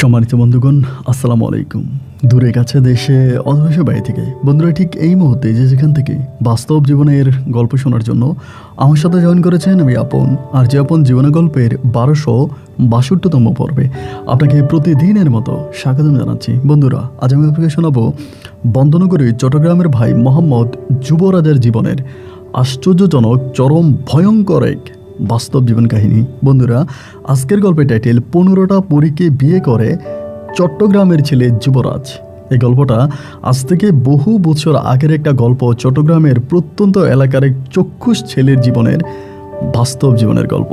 সম্মানিত বন্ধুগণ, আসসালামু আলাইকুম। দূরে কাছে দেশে অথবা বাইরে থেকে বন্ধুরা ঠিক এই মুহূর্তে যেখান থেকে বাস্তব জীবনের গল্প শোনার জন্য আমার সাথে জয়েন করেছেন আমি আপন। আর যে আপন জীবনের গল্পের 1262তম পর্বে আপনাকে প্রতিদিনের মতো স্বাগতম জানাচ্ছি। বন্ধুরা, আজ আমি আপনাকে শোনাবো বন্দনগরী চট্টগ্রামের ভাই মোহাম্মদ যুবরাজের জীবনের আশ্চর্যজনক চরম ভয়ঙ্কর এক বাস্তব জীবন কাহিনী। বন্ধুরা, আজকের গল্পের টাইটেল 15টা পরীকে বিয়ে করে চট্টগ্রামের ছেলে যুবরাজ। এই গল্পটা আজ থেকে বহু বছর আগের একটা গল্প। চট্টগ্রামের প্রত্যন্ত এলাকার এক চক্ষুষ ছেলের জীবনের বাস্তব জীবনের গল্প।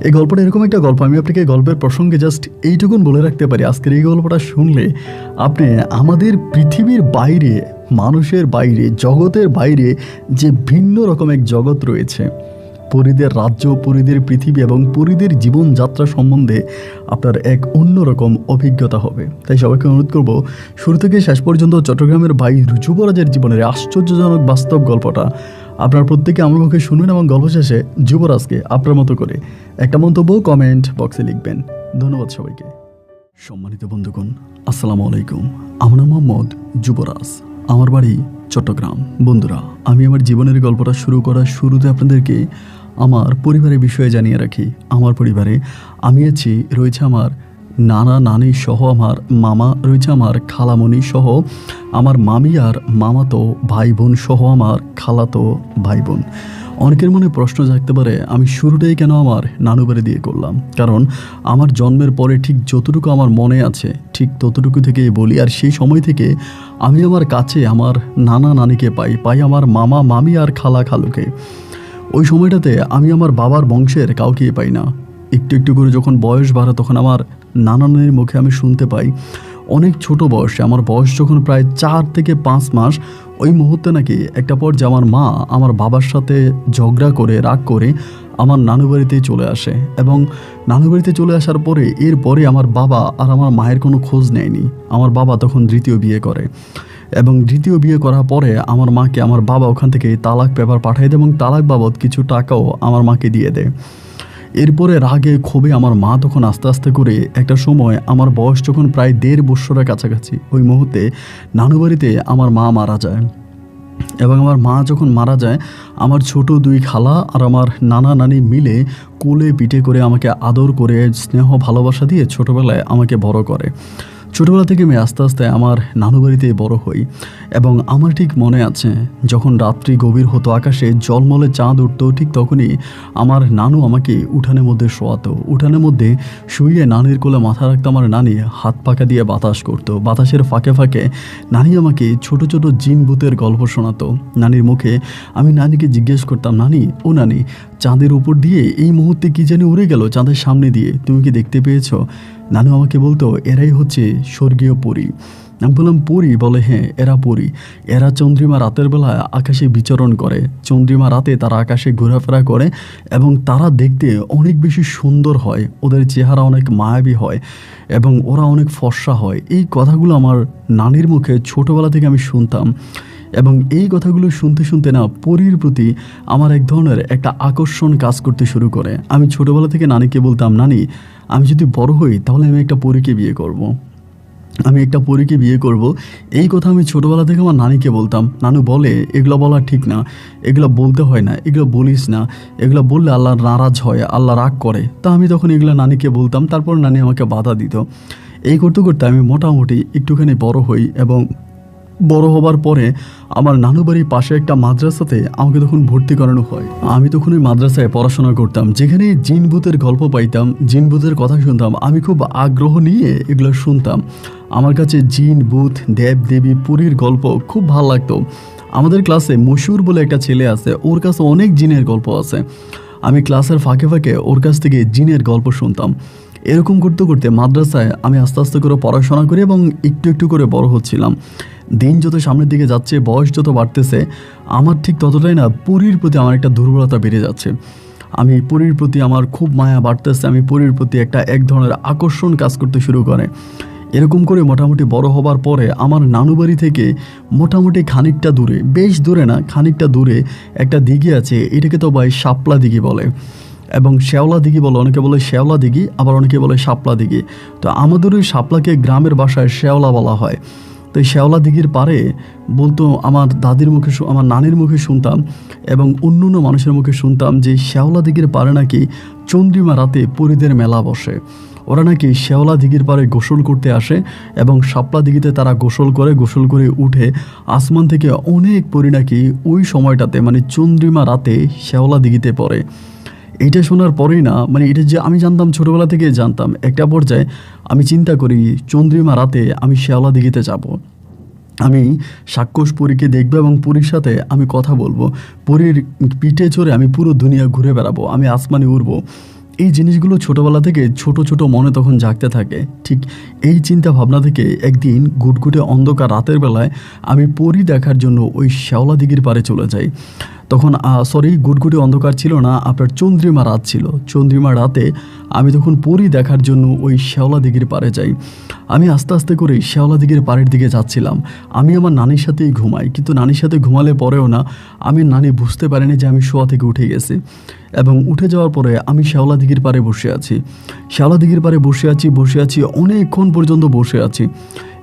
এই গল্পটা এরকম একটা গল্প, আমি আপনাকে গল্পের প্রসঙ্গে জাস্ট এইটুকুন বলে রাখতে পারি, আজকের এই গল্পটা শুনলে আপনি আমাদের পৃথিবীর বাইরে, মানুষের বাইরে, জগতের বাইরে যে ভিন্ন রকম এক জগৎ রয়েছে, পরীদের রাজ্য, পরীদের পৃথিবী এবং পরীদের জীবনযাত্রা সম্বন্ধে আপনার এক অন্যরকম অভিজ্ঞতা হবে। তাই সবাইকে অনুরোধ করব, শুরু থেকে শেষ পর্যন্ত চট্টগ্রামের ভাই যুবরাজের জীবনের আশ্চর্যজনক বাস্তব গল্পটা আপনার প্রত্যেকে আমার মুখে শুনুন এবং গল্প শেষে যুবরাজকে আপনার মতো করে একটা মন্তব্য কমেন্ট বক্সে লিখবেন। ধন্যবাদ সবাইকে। সম্মানিত বন্ধুগণ, আসসালামু আলাইকুম। আমার নাম মোহাম্মদ যুবরাজ, আমার বাড়ি চট্টগ্রাম। বন্ধুরা, আমি আমার জীবনের গল্পটা শুরু করার শুরুতে আপনাদেরকে আমার পরিবারের বিষয়ে জানিয়ে রাখি। আমার পরিবারে আমি আছি, রয়েছে আমার নানা নানি সহ আমার মামা, রয়েছে আমার খালামণি সহ আমার মামি আর মামাতো ভাই বোন সহ আমার খালাতো ভাই বোন। অনেকের মনে প্রশ্ন জাগতে পারে আমি শুরুটাই কেন আমার নানু বাড়ি দিয়ে করলাম। কারণ আমার জন্মের পরে ঠিক যতটুকু আমার মনে আছে ঠিক ততটুকু থেকেই বলি। আর সেই সময় থেকে আমি আমার কাছে আমার নানা নানিকে পাই আমার মামা মামি আর খালা খালুকে। ওই সময়টাতে আমি আমার বাবার বংশের কাউকেই পাই না। একটু একটু করে যখন বয়স বাড়ে তখন আমার নানা নানির মুখে আমি শুনতে পাই অনেক ছোট বয়সে, আমার বয়স যখন প্রায় 4 থেকে 5 মাস, ওই মুহূর্তে নাকি একটা পর্যায়ে আমার মা আমার বাবার সাথে ঝগড়া করে রাগ করে আমার নানু বাড়িতেই চলে আসে। এবং নানু বাড়িতে চলে আসার পরে এরপরে আমার বাবা আর আমার মায়ের কোনো খোঁজ নেয়নি। আমার বাবা তখন দ্বিতীয় বিয়ে করে এবং দ্বিতীয় বিয়ে করার পরে আমার মাকে আমার বাবা ওখান থেকে তালাক পেপার পাঠিয়ে দেয় এবং তালাক বাবদ কিছু টাকাও আমার মাকে দিয়ে দেয়। এরপরে রাগে ক্ষোভে আমার মা তখন আস্তে আস্তে করে একটা সময় আমার বয়স যখন প্রায় 1.5 বছরের কাছাকাছি, ওই মুহূর্তে নানু বাড়িতে আমার মা মারা যায়। এবং আমার মা যখন মারা যায়, আমার ছোট 2 খালা আর আমার নানা নানি মিলে কোলে পিঠে করে আমাকে আদর করে স্নেহ ভালোবাসা দিয়ে ছোটোবেলায় আমাকে বড় করে। ছোটোবেলা থেকে আমি আস্তে আস্তে আমার নানু বাড়িতে বড় হই। এবং আমার ঠিক মনে আছে যখন রাত্রি গভীর হতো, আকাশে জলমলে চাঁদ উঠতো, ঠিক তখনই আমার নানু আমাকে উঠানের মধ্যে শোয়াতো। উঠানের মধ্যে শুয়ে নানির কোলে মাথা রাখতো আমার নানি, হাত পাকা দিয়ে বাতাস করতো। বাতাসের ফাঁকে ফাঁকে নানি আমাকে ছোট ছোট জিন ভূতের গল্প শোনাতো নানির মুখে। আমি নানিকে জিজ্ঞেস করতাম, নানি ও নানি, চাঁদের উপর দিয়ে এই মুহূর্তে কি জানি উড়ে গেল চাঁদের সামনে দিয়ে, তুমি কি দেখতে পেয়েছো? নানু আমাকে বলতো এরাই হচ্ছে স্বর্গীয় পরী। আমি বললাম পরী? বলে হ্যাঁ, এরা পরী। এরা চন্দ্রিমা রাতের বেলা আকাশে বিচরণ করে, চন্দ্রিমা রাতে তারা আকাশে ঘোরাফেরা করে এবং তারা দেখতে অনেক বেশি সুন্দর হয়, ওদের চেহারা অনেক মায়াবী হয় এবং ওরা অনেক ফর্সা হয়। এই কথাগুলো আমার নানির মুখে ছোটোবেলা থেকে আমি শুনতাম। এবং এই কথাগুলো শুনতে শুনতে না পরীর প্রতি আমার এক ধরনের একটা আকর্ষণ কাজ করতে শুরু করে। আমি ছোটোবেলা থেকে নানিকে বলতাম, নানি আমি যদি বড় হই তাহলে আমি একটা পরীকে বিয়ে করব। আমি একটা পরীকে বিয়ে করব। এই কথা আমি ছোটোবেলা থেকে আমার নানিকে বলতাম। নানু বলে এগুলো বলা ঠিক না, এগুলো বলতে হয় না, এগুলো বলিস না, এগুলো বললে আল্লাহ নারাজ হয়, আল্লাহ রাগ করে। তা আমি তখন এগুলো নানিকে বলতাম, তারপর নানি আমাকে বাধা দিত। এই করতে করতে আমি মোটামুটি একটুখানি বড় হই এবং বড় হবার পরে আমার নানু বাড়ির পাশে একটা মাদ্রাসাতে আমাকে তখন ভর্তি করানো হয়। আমি তখন ওই মাদ্রাসায় পড়াশোনা করতাম, যেখানে জিন ভূতের গল্প পাইতাম, জিন ভূতের কথা শুনতাম। আমি খুব আগ্রহ নিয়ে এগুলো শুনতাম। আমার কাছে জিন ভূত দেব দেবী পুরীর গল্প খুব ভালো লাগতো। আমাদের ক্লাসে মশুর বলে একটা ছেলে আছে, ওর কাছে অনেক জিনের গল্প আছে। আমি ক্লাসের ফাঁকে ফাঁকে ওর কাছ থেকে জিনের গল্প শুনতাম। এরকম করতে করতে মাদ্রাসায় আমি আস্তে আস্তে করে পড়াশোনা করি এবং একটু একটু করে বড় হচ্ছিলাম। দিন যত সামনের দিকে যাচ্ছে, বয়স যত বাড়তেছে, আমার ঠিক ততটাই না পরীর প্রতি আমার একটা দুর্বলতা বেড়ে যাচ্ছে। আমি পরীর প্রতি আমার খুব মায়া বাড়তেছে, আমি পরীর প্রতি এক ধরনের আকর্ষণ কাজ করতে শুরু করে। এরকম করে মোটামুটি বড় হবার পরে আমার নানু বাড়ি থেকে মোটামুটি খানিকটা দূরে, বেশ দূরে না, খানিকটা দূরে একটা দিঘি আছে, এটাকে তো ভাই শাপলা দিঘি বলে। এবং শ্যাওলা দিঘি বলে, অনেকে বলে শ্যাওলা দিঘি, আবার অনেকে বলে শাপলা দিঘি। তো আমাদের ওই শাপলাকে গ্রামের ভাষায় শ্যাওলা বলা হয়। তো এই শ্যাওলা দিঘির পাড়ে বলতো, আমার দাদির মুখে আমার নানির মুখে শুনতাম এবং অন্য অন্য মানুষের মুখে শুনতাম যে শ্যাওলা দিঘির পাড়ে নাকি চন্দ্রিমা রাতে পরীদের মেলা বসে। ওরা নাকি শ্যাওলা দিঘির পাড়ে গোসল করতে আসে এবং শাপলা দিঘিতে তারা গোসল করে উঠে আসমান থেকে অনেক পরী নাকি ওই সময়টাতে মানে চন্দ্রিমা রাতে শ্যাওলা দিঘিতে পড়ে। এটা শোনার পরেই না, মানে এটা যে আমি জানতাম, ছোটোবেলা থেকে জানতাম, একটা পর্যায়ে আমি চিন্তা করি চন্দ্রিমা রাতে আমি শ্যাওলা দিঘিতে যাব, আমি সাক্ষস পরীকে দেখবো এবং পরীর সাথে আমি কথা বলবো, পরীর পিঠে চড়ে আমি পুরো দুনিয়া ঘুরে বেড়াবো, আমি আসমানে উড়বো। এই জিনিসগুলো ছোটোবেলা থেকে ছোট ছোট মনে তখন জাগতে থাকে। ঠিক এই চিন্তা ভাবনা থেকে একদিন ঘুটঘুটে অন্ধকার রাতের বেলায় আমি পরী দেখার জন্য ওই শ্যাওলা দিঘির পাড়ে চলে যাই। তখন ঘুটঘুটে অন্ধকার ছিল না, আপনার চন্দ্রিমা রাত ছিল। চন্দ্রিমা রাতে আমি তখন পরী দেখার জন্য ওই শ্যাওলা দিঘির পাড়ে যাই। আমি আস্তে আস্তে করে শ্যাওলা দিঘির পাড়ের দিকে যাচ্ছিলাম। আমি আমার নানির সাথেই ঘুমাই, কিন্তু নানির সাথে ঘুমালে পরেও না আমি নানি বুঝতে পারিনি যে আমি শোয়া থেকে উঠে গেছি। এবং উঠে যাওয়ার পরে আমি শ্যাওলা দিঘির পাড়ে বসে আছি। শ্যাওলা দিঘির পাড়ে বসে আছি অনেকক্ষণ পর্যন্ত বসে আছি।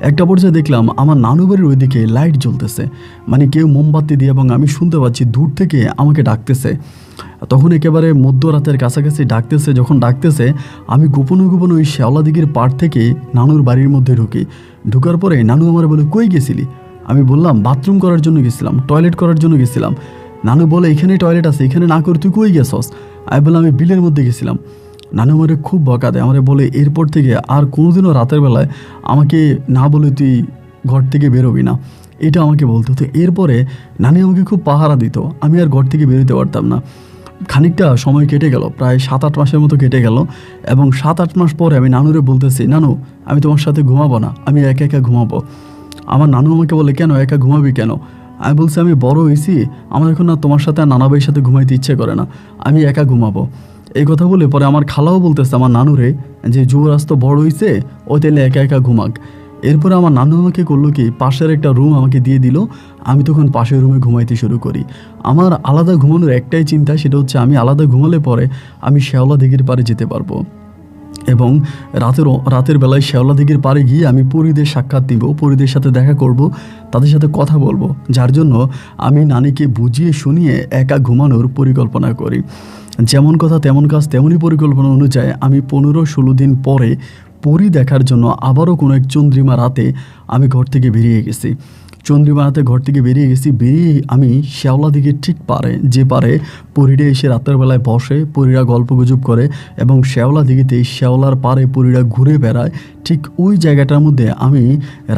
একটা পর্যায়ে দেখলাম আমার নানু বাড়ির ওইদিকে লাইট জ্বলতেছে, মানে কেউ মোমবাতি দিয়ে, এবং আমি শুনতে পাচ্ছি দূর থেকে আমাকে ডাকতেছে। তখন একেবারে মধ্যরাতের কাছাকাছি ডাকতেছে। যখন ডাকতেছে আমি গোপনে গোপনে ওই শ্যাওলা দিঘির পাড় থেকে নানুর বাড়ির মধ্যে ঢুকার পরে নানু আমার বলে, কই গেছিলি? আমি বললাম বাথরুম করার জন্য গেছিলাম, টয়লেট করার জন্য গেছিলাম। নানু বলে, এখানে টয়লেট আছে, এখানে না করে তুই কই গেছস? আমি বললাম আমি বিলের মধ্যে গেছিলাম। নানু আমারে খুব বকা দেয়, আমারে বলে এরপর থেকে আর কোনোদিনও রাতের বেলায় আমাকে না বলে তুই ঘর থেকে বেরোবি না, এটা আমাকে বলতো। তো এরপরে নানি আমাকে খুব পাহারা দিত, আমি আর ঘর থেকে বেরোতে পারতাম না। খানিকটা সময় কেটে গেল, প্রায় 7-8 মাসের মতো কেটে গেল। এবং 7-8 মাস পরে আমি নানুরে বলতেছি, নানু আমি তোমার সাথে ঘুমাবো না, আমি একা একা ঘুমাবো। আমার নানু আমাকে বলে, কেন একা ঘুমাবি কেন? আমি বলছি আমি বড় হয়েছি, আমার এখন না তোমার সাথে আর নানা ভাইয়ের সাথে ঘুমাইতে ইচ্ছে করে না, আমি একা ঘুমাবো। এই কথা বলে পরে আমার খালাও বলতেছে আমার নানুরে যে যুবরাজ তো বড় হয়েছে, ও তাহলে একা একা ঘুমাক। এরপরে আমার নানু আমাকে করলো কি, পাশের একটা রুম আমাকে দিয়ে দিল। আমি তখন পাশের রুমে ঘুমাইতে শুরু করি। আমার আলাদা ঘুমানোর একটাই চিন্তা, সেটা হচ্ছে আমি আলাদা ঘুমালে পরে আমি শ্যাওলা দিঘির পাড়ে যেতে পারবো এবং রাতের বেলায় শ্যাওলা দিঘির পাড়ে গিয়ে আমি পরীদের সাক্ষাৎ দিব, পরীদের সাথে দেখা করব, তাদের সাথে কথা বলবো। যার জন্য আমি নানিকে বুঝিয়ে শুনিয়ে একা ঘুমানোর পরিকল্পনা করি। যেমন কথা তেমন কাজ, তেমনই পরিকল্পনা অনুযায়ী আমি 15-16 দিন পরে পরী দেখার জন্য আবারও কোনো এক চন্দ্রিমা রাতে আমি ঘর থেকে বেরিয়ে গেছি। বেরিয়ে আমি শ্যাওলা দিঘির ঠিক যে পারে পরীরা এসে রাতের বেলায় বসে, পরীরা গল্পগুজব করে এবং শ্যাওলা দিঘিতে শ্যাওলার পাড়ে পরীরা ঘুরে বেড়ায়, ঠিক ওই জায়গাটার মধ্যে আমি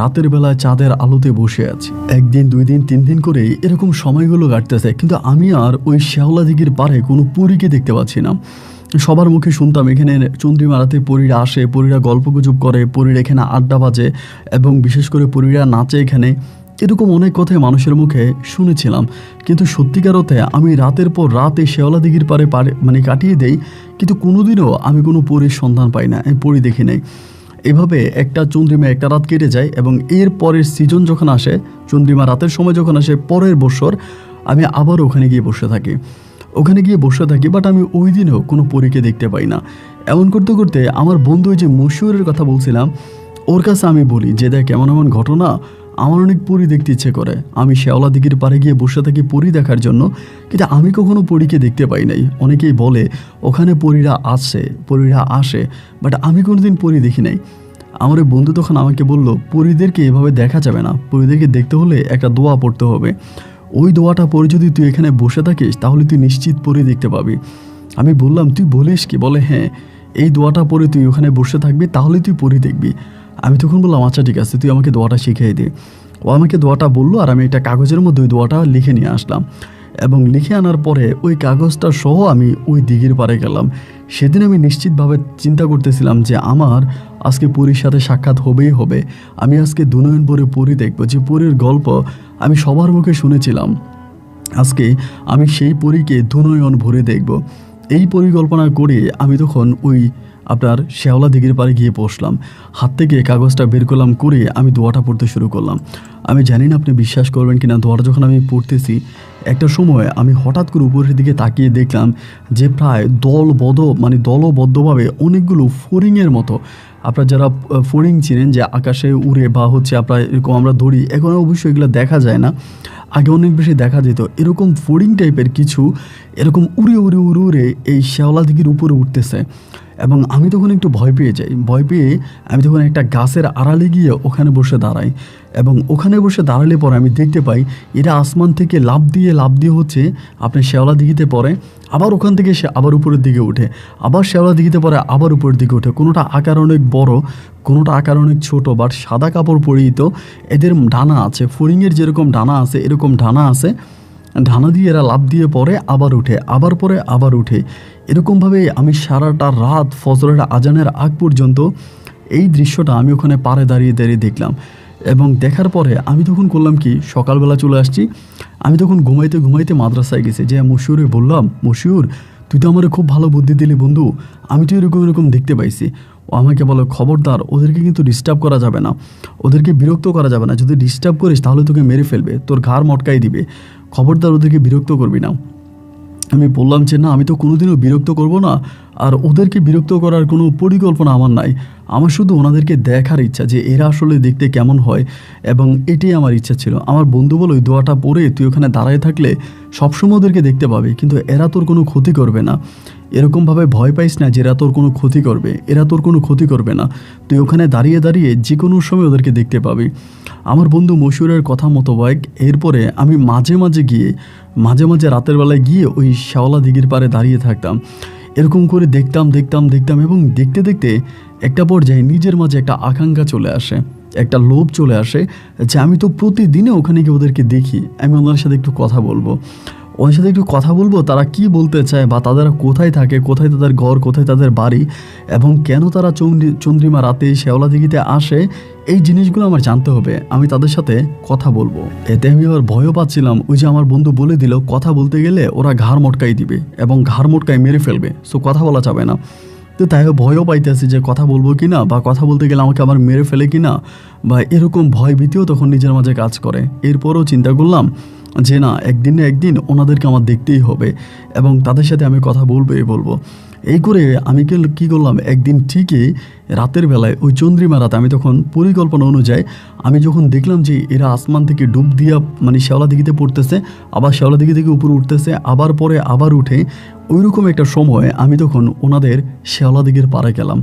রাতের বেলায় চাঁদের আলোতে বসে আছি। 1 দিন 2 দিন 3 দিন করে এরকম সময়গুলো কাটতেছে, কিন্তু আমি আর ওই শ্যাওলা দিঘির পাড়ে কোনো পরীকে দেখতে পাচ্ছি না। সবার মুখে শুনতাম এখানে চন্দ্রিমা রাতে পরীরা আসে, পরীরা গল্পগুজব করে, পরীরা এখানে আড্ডা বাজে এবং বিশেষ করে পরীরা নাচে এখানে, এরকম অনেক কথাই মানুষের মুখে শুনেছিলাম। কিন্তু সত্যিকার অর্থে আমি রাতের পর রাত এই শ্যাওলা দিঘির পাড়ে মানে কাটিয়ে দেই, কিন্তু কোনোদিনও আমি কোনো পরীর সন্ধান পাই না, আমি পরী দেখি নাই। এভাবে একটা রাত কেটে যায় এবং এর পরের সিজন যখন আসে, চন্দ্রিমা রাতের সময় যখন আসে পরের বছর, আমি আবার ওখানে গিয়ে বসে থাকি। বাট আমি ওই দিনেও কোনো পরীকে দেখতে পাই না। এমন করতে করতে আমার বন্ধু যে মশিউরের কথা বলছিলাম, ওর কাছে আমি বলি যে দেখ এমন ঘটনা, আমার অনেক পরী দেখতে ইচ্ছে করে। আমি শ্যাওলা দিঘির পাড়ে গিয়ে বসে থাকি পরী দেখার জন্য, কিন্তু আমি কখনো পরীকে দেখতে পাই নাই। অনেকেই বলে ওখানে পরীরা আসে, বাট আমি কোনোদিন পরী দেখি নাই। আমার ওই বন্ধু তখন আমাকে বলল, পরীদেরকে এভাবে দেখা যাবে না, পরীদেরকে দেখতে হলে একটা দোয়া পড়তে হবে। ওই দোয়াটা পরে যদি তুই এখানে বসে থাকিস তাহলে তুই নিশ্চিত পরী দেখতে পাবি। আমি বললাম তুই বলিস কি? বলে হ্যাঁ, এই দোয়াটা পরে তুই ওখানে বসে থাকবি, তাহলে তুই পরী দেখবি। আমি তখন বললাম আচ্ছা ঠিক আছে, তুই আমাকে দোয়াটা শিখিয়ে দে। ও আমাকে দোয়াটা বললো আর আমি একটা কাগজের মধ্যে ওই দোয়াটা লিখে নিয়ে আসলাম এবং লিখে আনার পরে ওই কাগজটা সহ আমি ওই দিঘির পাড়ে গেলাম। সেদিন আমি নিশ্চিতভাবে চিন্তা করতেছিলাম যে আমার আজকে পরীর সাথে সাক্ষাৎ হবেই হবে। আমি আজকে দুনয়ন ভরে পরী দেখব, যে পরীর গল্প আমি সবার মুখে শুনেছিলাম, আজকে আমি সেই পরীকে দুনয়ন ভরে দেখব। এই পরিকল্পনা করে আমি তখন ওই আপনার শেওলা দিঘির পাড়ে গিয়ে বসলাম। হাত থেকে কাগজটা বের করলাম, করে আমি দোয়াটা পড়তে শুরু করলাম। আমি জানি না আপনি বিশ্বাস করবেন কিনা, দোয়াটা যখন আমি পড়তেছি একটা সময় আমি হঠাৎ করে উপরের দিকে তাকিয়ে দেখলাম যে প্রায় দলবদ্ধভাবে অনেকগুলো ফড়িংয়ের মতো, আপনার যারা ফড়িং চিনেন যে আকাশে উড়ে বা হচ্ছে আপনার এরকম আমরা ধরি, এখন অবশ্যই এগুলো দেখা যায় না, আগে অনেক বেশি দেখা যেত, এরকম ফড়িং টাইপের কিছু এরকম উড়ে উড়ে উড়ে উড়ে এই শেওলা দিঘির উপরে উঠতেছে। এবং আমি তখন একটু ভয় পেয়ে যাই। ভয় পেয়ে আমি তখন একটা গাছের আড়ালে গিয়ে ওখানে বসে দাঁড়াই, এবং ওখানে বসে দাঁড়ালে পরে আমি দেখতে পাই এরা আসমান থেকে লাফ দিয়ে হচ্ছে আপনি শেওলা দিঘিতে পড়ে, আবার ওখান থেকে সে আবার উপরের দিকে ওঠে, আবার শেওলা দিঘিতে পরে আবার উপরের দিকে ওঠে। কোনোটা আকার অনেক বড়, কোনোটা আকার অনেক ছোটো, বাট সাদা কাপড় পরিহিত। এদের ডানা আছে, ফড়িংয়ের যেরকম ডানা আছে এরকম ডানা আছে। ডানা দিয়ে এরা লাফ দিয়ে পরে আবার উঠে, আবার পরে আবার উঠে। এরকমভাবে আমি সারাটা রাত ফজরের আজানের আগ পর্যন্ত এই দৃশ্যটা আমি ওখানে পাড়ে দাঁড়িয়ে দাঁড়িয়ে দেখলাম। এবং দেখার পরে আমি তখন করলাম কি, সকালবেলা চলে আসছি। আমি তখন ঘুমাইতে মাদ্রাসায় গেছি, যে মশিউরে বললাম, মশিউর তুই তো আমার খুব ভালো বুদ্ধি দিলি বন্ধু, আমি তো এরকম দেখতে পাইছি। ও আমাকে বলো, খবরদার ওদেরকে কিন্তু ডিস্টার্ব করা যাবে না, ওদেরকে বিরক্ত করা যাবে না, যদি ডিস্টার্ব করিস তাহলে তোকে মেরে ফেলবে, তোর ঘাড় মটকাই দিবে, খবরদার ওদেরকে বিরক্ত করবি না। আমি বললাম যে না, আমি তো কোনোদিনও বিরক্ত করব না, আর ওদেরকে বিরক্ত করার কোনো পরিকল্পনা আমার নাই, আমার শুধু ওনাদেরকে দেখার ইচ্ছা যে এরা আসলে দেখতে কেমন হয়, এবং এটাই আমার ইচ্ছা ছিল। আমার বন্ধু বলো, ওই দোয়াটা পড়ে তুই ওখানে দাঁড়ায় থাকলে সবসময় ওদেরকে দেখতে পাবে, কিন্তু এরা তোর কোনো ক্ষতি করবে না। এরকমভাবে ভয় পাইস না যে এরা তোর কোনো ক্ষতি করবে, এরা তোর কোনো ক্ষতি করবে না, তুই ওখানে দাঁড়িয়ে দাঁড়িয়ে যে কোনো সময় ওদেরকে দেখতে পাবি। আমার বন্ধু মশিউরের কথা মতো বাইক, এরপরে আমি মাঝে মাঝে রাতের বেলায় গিয়ে ওই শেওলা দিঘির পাড়ে দাঁড়িয়ে থাকতাম, এরকম করে দেখতাম এবং দেখতে দেখতে একটা পর্যায়ে নিজের মাঝে একটা আকাঙ্ক্ষা চলে আসে, একটা লোভ চলে আসে, যে আমি তো প্রতিদিনে ওখানে গিয়ে ওদেরকে দেখি, আমি ওনার সাথে একটু কথা বলবো, তারা কি বলতে চায়, বা তারা কোথায় থাকে, কোথায় তাদের ঘর, কোথায় তাদের বাড়ি, এবং কেন তারা চন্দ্রিমা রাতে শেওলা দিঘিতে আসে, এই জিনিসগুলো আমার জানতে হবে, আমি তাদের সাথে কথা বলবো। এতে আমি আবার ভয়ও পাচ্ছিলাম, ওই যে আমার বন্ধু বলে দিল কথা বলতে গেলে ওরা ঘাড় মটকাই দিবে এবং ঘাড় মটকাই মেরে ফেলবে, সো কথা বলা যাবে না। তো তাই ভয়ও পাইতেছি যে কথা বলবো কিনা, বা কথা বলতে গেলে আমাকে আবার মেরে ফেলে কিনা, বা এরকম ভয় ভীতিও তখন নিজের মাঝে কাজ করে। এরপরও চিন্তা করলাম যে না, একদিন না একদিন ওনাদেরকে আমার দেখতেই হবে, এবং তাদের সাথে আমি কথা বলবো। এই করে আমি কী করলাম, একদিন ঠিকই রাতের বেলায় ওই চন্দ্রিমা রাতে আমি তখন পরিকল্পনা অনুযায়ী আমি যখন দেখলাম যে এরা আসমান থেকে ডুব দিয়া মানে শেওলা দিঘিতে পড়তেছে, আবার শেওলা দিঘি থেকে উপরে উঠতেছে, আবার পরে আবার উঠে, ওইরকম একটা সময় আমি তখন ওনাদের শেওলা দিঘির পাড়ে গেলাম।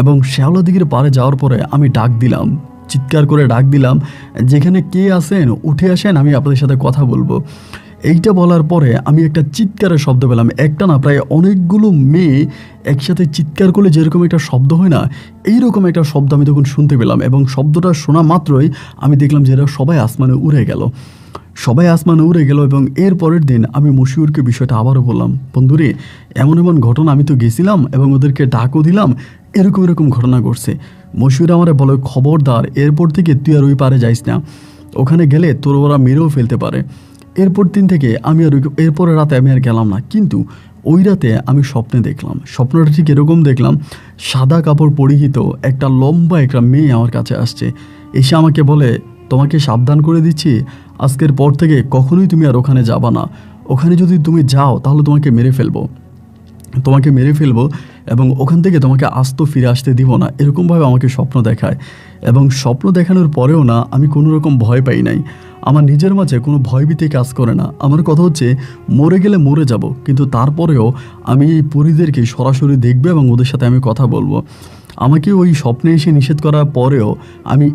এবং শেওলা দিঘির পাড়ে যাওয়ার পরে আমি চিৎকার করে ডাক দিলাম, যেখানে কে আছেন উঠে আসেন, আমি আপনাদের সাথে কথা বলবো। এইটা বলার পরে আমি একটা চিৎকারের শব্দ পেলাম, একটা না প্রায় অনেকগুলো মেয়ে একসাথে চিৎকার করলে যেরকম একটা শব্দ হয় না, এইরকম একটা শব্দ আমি তখন শুনতে পেলাম। এবং শব্দটা শোনা মাত্রই আমি দেখলাম যে এরা সবাই আসমানে উড়ে গেল। এবং এর পরের দিন আমি মশিউরকে বিষয়টা আবারও বললাম, বন্ধুরে এমন ঘটনা, আমি তো গেছিলাম এবং ওদেরকে ডাকও দিলাম, এরকম ঘটনা ঘটছে। মশিউর আমারে বলে, খবরদার এরপর থেকে তুই আর ওই পারে যাইস না, ওখানে গেলে তোর ওরা মেরেও ফেলতে পারে। এরপর দিন থেকে এরপরের রাতে আমি আর গেলাম না। কিন্তু ওই রাতে আমি স্বপ্নটা ঠিক এরকম দেখলাম, সাদা কাপড় পরিহিত একটা লম্বা একটা মেয়ে আমার কাছে আসছে, এসে আমাকে বলে, তোমাকে সাবধান করে দিচ্ছি, আজকের পর থেকে কখনোই তুমি আর ওখানে যাবা না, ওখানে যদি তুমি যাও তাহলে তোমাকে মেরে ফেলবো এবং ওখান থেকে তোমাকে আস্ত ফিরে আসতে দিব না। এরকমভাবে আমাকে স্বপ্ন দেখায়, এবং স্বপ্ন দেখানোর পরেও না আমি কোনো রকম ভয় পাই নাই, আমার নিজের মাঝে কোনো ভয়ভীতি কাজ করে না। আমার কথা হচ্ছে, মরে গেলে মরে যাব, কিন্তু তারপরেও আমি এই পরীদেরকে সরাসরি দেখবো এবং ওদের সাথে আমি কথা বলবো। আমাকে ওই স্বপ্নে এসে নিষেধ করার পরেও আমি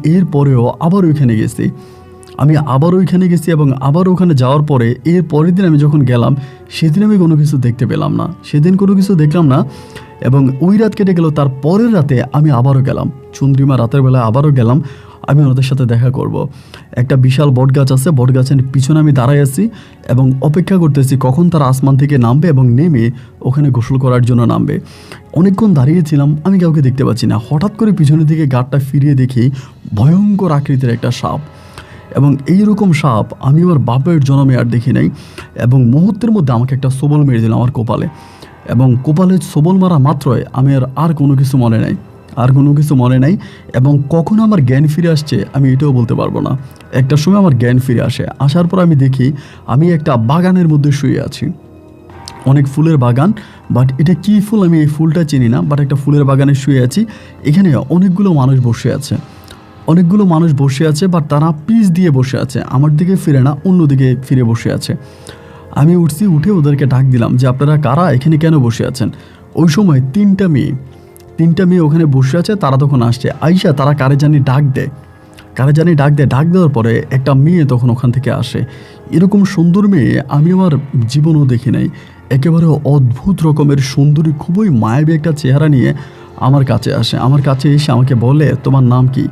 আবার ওইখানে গেছি এবং আবার ওখানে যাওয়ার পরে এর পরের দিন আমি যখন গেলাম, সেদিন আমি কোনো কিছু দেখতে পেলাম না, দেখলাম না। এবং ওই রাত কেটে গেল, তার পরের রাতে আমি আবারও গেলাম, চন্দ্রিমা রাতের বেলায় আবারও গেলাম, আমি ওনাদের সাথে দেখা করব। একটা বিশাল বটগাছ আছে, বটগাছের পিছনে আমি দাঁড়াই আছি এবং অপেক্ষা করতেছি কখন তারা আসমান থেকে নামবে এবং নেমে ওখানে গোসল করার জন্য নামবে। অনেকক্ষণ দাঁড়িয়েছিলাম, আমি কাউকে দেখতে পাচ্ছি না। হঠাৎ করে পিছনের দিকে গাড়টা ফিরিয়ে দেখি ভয়ঙ্কর আকৃতির একটা সাপ, এবং এইরকম সাপ আমি আমার বাপের জন্মে আর দেখি নাই। এবং মুহূর্তের মধ্যে আমাকে একটা সবল মেরে দিল আমার কপালে। এবং কপালে সবল মারা মাত্রই আমি আর কোনো কিছু মনে নাই, আর কোনো কিছু মনে নাই। এবং কখনো আমার জ্ঞান ফিরে আসছে আমি এটাও বলতে পারবো না। একটা সময় আমার জ্ঞান ফিরে আসে, আসার পর আমি দেখি আমি একটা বাগানের মধ্যে শুয়ে আছি, অনেক ফুলের বাগান, বাট এটা কী ফুল আমি এই ফুলটা চিনি না, বাট একটা ফুলের বাগানে শুয়ে আছি। এখানে অনেকগুলো মানুষ বসে আছে, অনেকগুলো মানুষ বসে আছে, বাট তারা পিস দিয়ে বসে আছে, আমার দিকে ফিরে না, অন্যদিকে ফিরে বসে আছে। আমি উঠছি, উঠে ওদেরকে ডাক দিলাম যে আপনারা কারা, এখানে কেন বসে আছেন? ওই সময় তিনটা মেয়ে ওখানে বসে আছে। তারা তখন আসছে, আইসা তারা কারে জানি ডাক দেয়, ডাক দেওয়ার পরে একটা মেয়ে তখন ওখান থেকে আসে। এরকম সুন্দর মেয়ে আমি আমার জীবনও দেখি নাই। একেবারে অদ্ভুত রকমের সুন্দরী, খুবই মায়াবী একটা চেহারা নিয়ে আমার কাছে আসে। আমার কাছে এসে আমাকে বলে তোমার নাম কি?